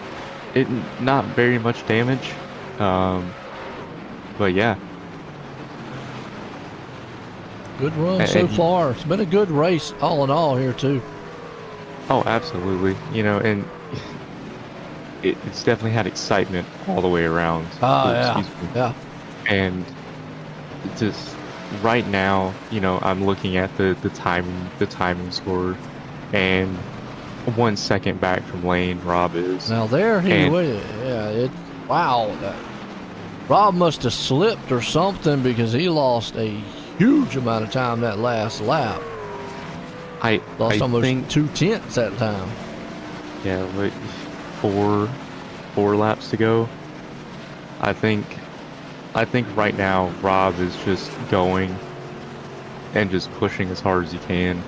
it not very much damage. But yeah. Good run so far. It's been a good race all in all here too. Oh, absolutely. You know, and it's definitely had excitement all the way around. Oh, yeah. Yeah. And just right now, you know, I'm looking at the timing score, and 1 second back from lane Rob is. Now there wow. Rob must have slipped or something because he lost a huge amount of time that last lap. I almost think 2/10 that time. Yeah, like four laps to go. I think right now Rob is just going and just pushing as hard as he can.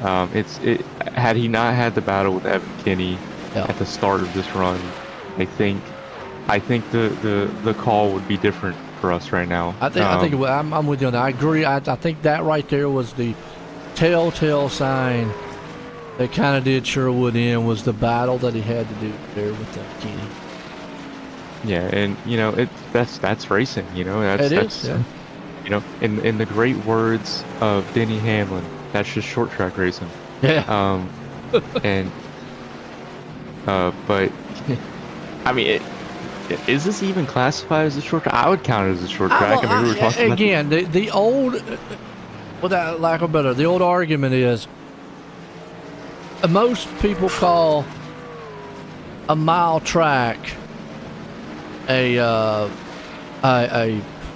Had he not had the battle with Evan Kinney at the start of this run, I think the call would be different for us right now. I'm with you on that. I agree. I think that right there was the telltale sign that kind of did Sherwood in, was the battle that he had to do there with Kenny. Yeah, and you know that's racing. You know that's yeah. You know, in the great words of Denny Hamlin, that's just short track racing. Yeah. And but I mean, is this even classified as a short track? I would count it as a short track. I mean, we were talking again, the old, without lack of better, the old argument is most people call a mile track a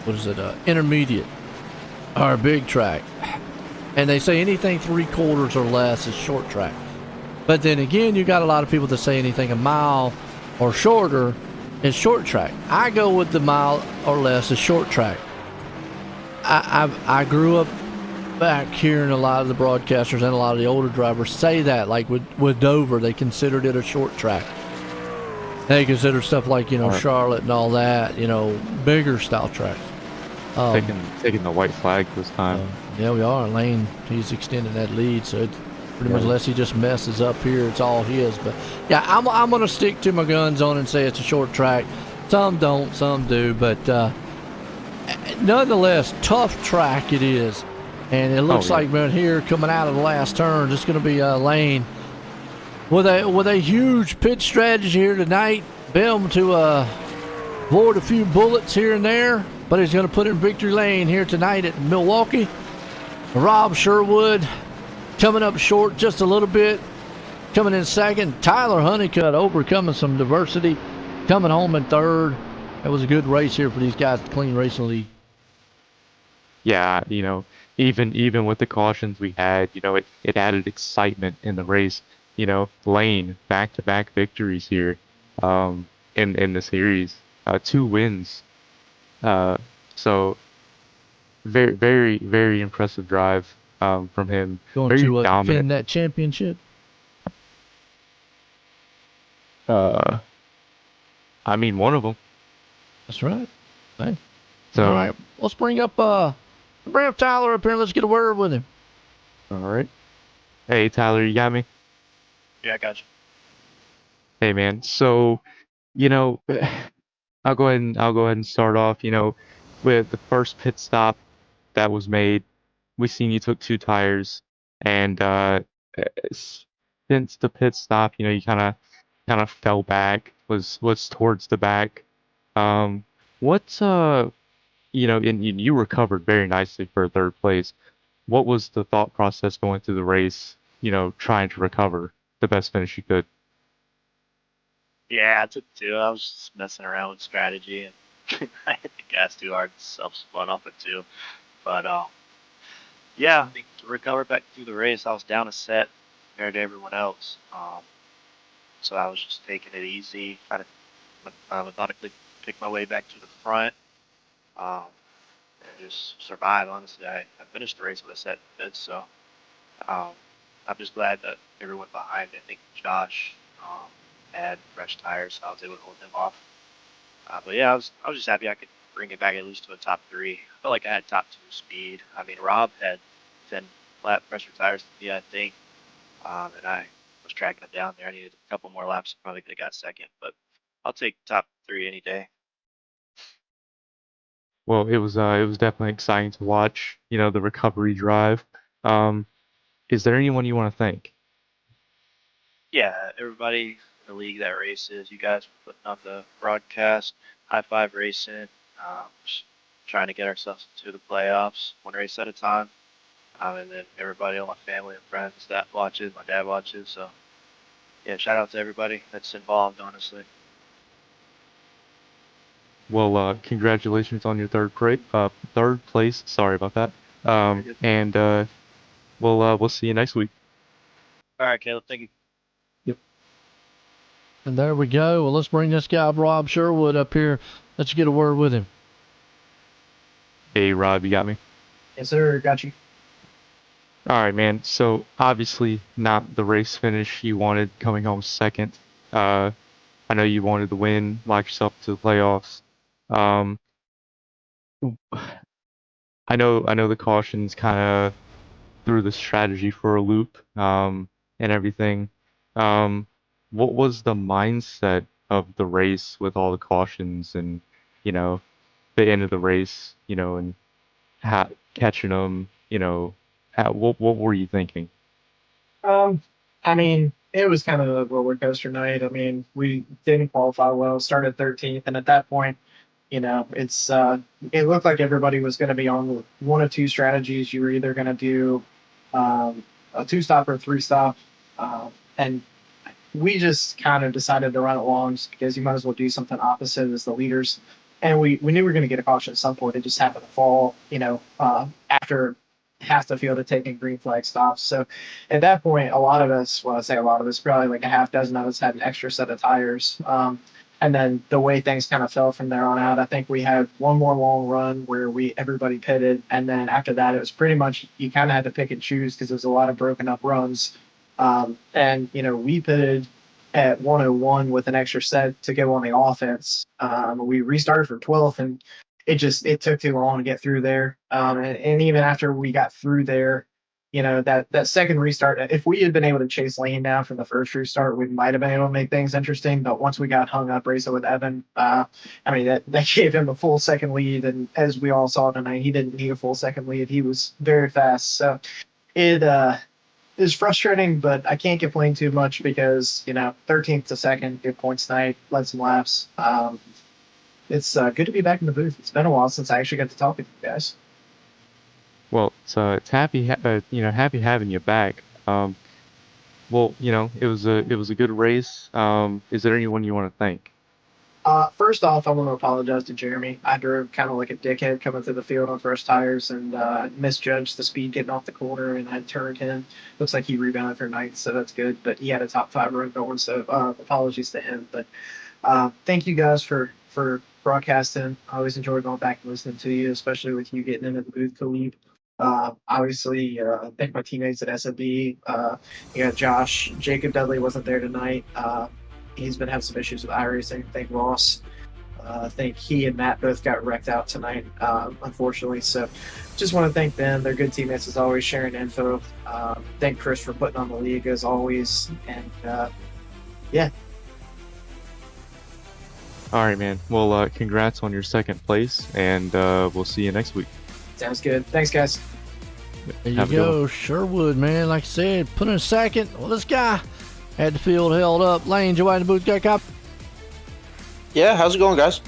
what is it, intermediate or a big track, and they say anything 3/4 or less is short track. But then again, you got a lot of people that say anything a mile or shorter is short track. I go with the mile or less is short track. I grew up back hearing a lot of the broadcasters and a lot of the older drivers say that, like with Dover, they considered it a short track. They consider stuff like, you know, Charlotte and all that, you know, bigger style tracks. Taking the white flag this time. Yeah, we are. Lane, he's extending that lead, so it's pretty much, unless he just messes up here, it's all his. But yeah, I'm gonna stick to my guns on and say it's a short track. Some don't, some do, but nonetheless, tough track it is. And it looks like right here, coming out of the last turn, it's going to be Lane with a huge pit strategy here tonight. Been to avoid a few bullets here and there, but he's going to put in victory lane here tonight at Milwaukee. Rob Sherwood coming up short just a little bit, coming in second. Tyler Honeycutt overcoming some diversity, coming home in third. It was a good race here for these guys, clean racing lead. Yeah, you know, even with the cautions we had, you know, it added excitement in the race. You know, Lane back-to-back victories here in the series, 2 wins. So very, very, very impressive drive from him. Going Very to dominant. defend that championship. I mean, one of them. That's right. Hey. So, All right. Let's bring up Tyler up here. Let's get a word with him. all right. Hey, Tyler, you got me? Yeah, I got you. Hey, man. So, you know, I'll go ahead and start off, with the first pit stop that was made. We seen you took two tires, and since the pit stop, you kind of fell back, was towards the back. Um, what's and you recovered very nicely for third place. What was the thought process going through the race? Trying to recover the best finish you could. Yeah, I took two. I was just messing around with strategy and I hit the gas too hard, self spun off it too. But yeah, I think to recover back through the race, I was down a set compared to everyone else. So I was just taking it easy, trying to methodically pick my way back to the front, um, and just survive. Honestly, I finished the race with a set good, so um, I'm just glad that everyone behind me, I think Josh, had fresh tires, so I was able to hold them off. But yeah, I was just happy I could bring it back at least to a top three. I felt like I had top two speed. I mean, Rob had 10 flat pressure tires to me, I think, and I was tracking him down there. I needed a couple more laps. Probably could have got second, but I'll take top three any day. Well, it was definitely exciting to watch, the recovery drive. Um, is there anyone you want to thank? Yeah, everybody in the league that races, you guys for putting on the broadcast, high five racing, just trying to get ourselves into the playoffs, one race at a time. And then everybody, all my family and friends that watches, my dad watches. So yeah, shout out to everybody that's involved, honestly. Well, congratulations on your third place. Sorry about that. Very good. And we'll see you next week. All right, Caleb, thank you. Yep. And there we go. Well, let's bring this guy, Rob Sherwood, up here. Let's get a word with him. Hey, Rob, you got me? Yes, sir. Got you. All right, man. So obviously not the race finish you wanted, coming home second. Uh, I know you wanted the win, lock yourself to the playoffs. Um, I know the cautions kind of threw the strategy for a loop, and everything. Um, what was the mindset of the race with all the cautions and, you know, the end of the race, and catching them, what were you thinking? Um, I mean, it was kind of a roller coaster night. I mean, we didn't qualify well, started 13th, and at that point, it looked like everybody was going to be on one of two strategies. You were either going to do a two stop or a three stop, and we just kind of decided to run it long just because you might as well do something opposite as the leaders. And we knew we were going to get a caution at some point. It just happened to fall, after half the field had taken green flag stops. So at that point, a lot of us, well, I say a lot of us, probably like a half dozen of us had an extra set of tires. And then the way things kind of fell from there on out, I think we had one more long run where everybody pitted, and then after that, it was pretty much you kind of had to pick and choose because there was a lot of broken up runs. And we pitted at 101 with an extra set to go on the offense. We restarted for 12th, and it took too long to get through there. And even after we got through there, that second restart, if we had been able to chase lane down from the first restart, we might have been able to make things interesting. But once we got hung up racing with Evan, that gave him a full second lead. And as we all saw tonight, he didn't need a full second lead. He was very fast. So it is frustrating, but I can't complain too much because 13th to second, good points night, led some laps. It's good to be back in the booth. It's been a while since I actually got to talk with you guys. Well, it's happy having you back. Well, it was a good race. Is there anyone you want to thank? First off, I want to apologize to Jeremy. I drove kind of like a dickhead coming through the field on first tires and misjudged the speed getting off the corner, and I turned him. Looks like he rebounded for ninth, so that's good. But he had a top five run going, so apologies to him. But thank you guys for broadcasting. I always enjoy going back and listening to you, especially with you getting into the booth, Khalid. Obviously, thank my teammates at SMB. You got Josh. Jacob Dudley wasn't there tonight. He's been having some issues with iRacing. Thank Ross. I think he and Matt both got wrecked out tonight, unfortunately. So just want to thank them. They're good teammates as always, sharing info. Thank Chris for putting on the league as always. And yeah. All right, man. Well, congrats on your second place, and we'll see you next week. Sounds good. Thanks, guys. There you Have a good go. one. Sherwood, man. Like I said, put in second. Well, this guy had the field held up. Lane, Joe in the booth, got a cop. Yeah, how's it going, guys?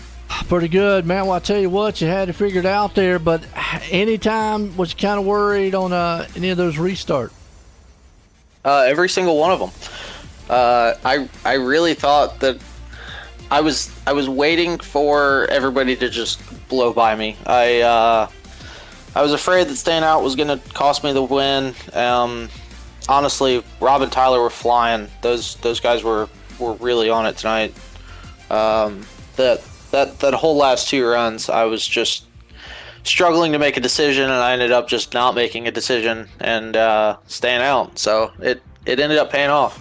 Pretty good, man. Well, I tell you what, you had it figured out there, but anytime was you kind of worried on any of those restart? Every single one of them. I really thought that I was waiting for everybody to just blow by me. I was afraid that staying out was going to cost me the win. Honestly, Rob and Tyler were flying. Those guys were really on it tonight. That whole last two runs, I was just struggling to make a decision, and I ended up just not making a decision and staying out. So it ended up paying off.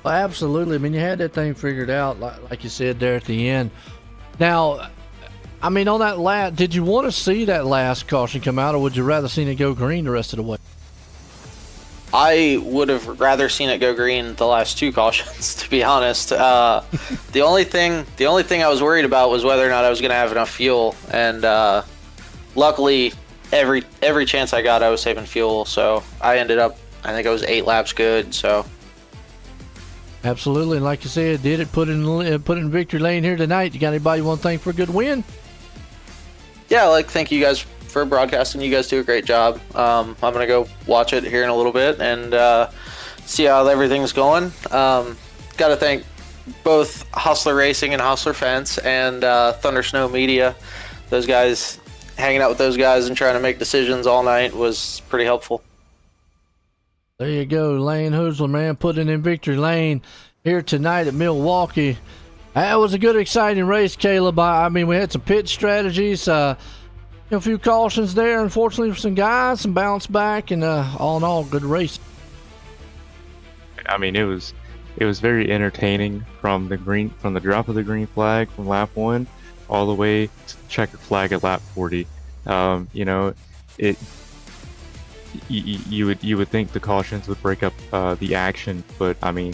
Well, absolutely. I mean, you had that thing figured out, like you said there at the end. Now, I mean, on that last, did you want to see that last caution come out, or would you rather seen it go green the rest of the way? I would have rather seen it go green the last two cautions, to be honest. The only thing I was worried about was whether or not I was going to have enough fuel, and luckily, every chance I got, I was saving fuel. So I ended up, I think I was 8 laps good. So Absolutely, and like you said, did it put in victory lane here tonight? You got anybody you want to thank for a good win? yeah, thank you guys for broadcasting. You guys do a great job. I'm gonna go watch it here in a little bit and see how everything's going. Got to thank both Hustler Racing and Hustler Fence and Thunder Snow Media. Those guys, hanging out with those guys and trying to make decisions all night was pretty helpful. There you go, Lane Hoosler, man, putting in victory lane here tonight at Milwaukee. That was a good, exciting race, Caleb. I mean, we had some pit strategies, a few cautions there, unfortunately, for some guys, some bounce back, and all in all, good race. I mean, it was very entertaining from the drop of the green flag from lap 1 all the way to the checkered flag at lap 40. You would think the cautions would break up the action, but I mean,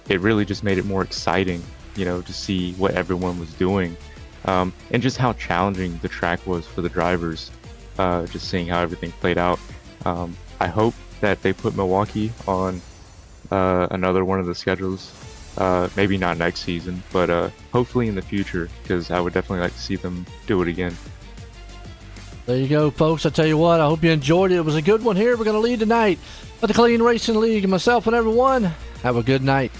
it really just made it more exciting, to see what everyone was doing, and just how challenging the track was for the drivers. Just seeing how everything played out. I hope that they put Milwaukee on another one of the schedules. Maybe not next season, but hopefully in the future, because I would definitely like to see them do it again. There you go, folks. I tell you what, I hope you enjoyed it. It was a good one here. We're going to lead tonight at the Clean Racing League. And myself and everyone, have a good night.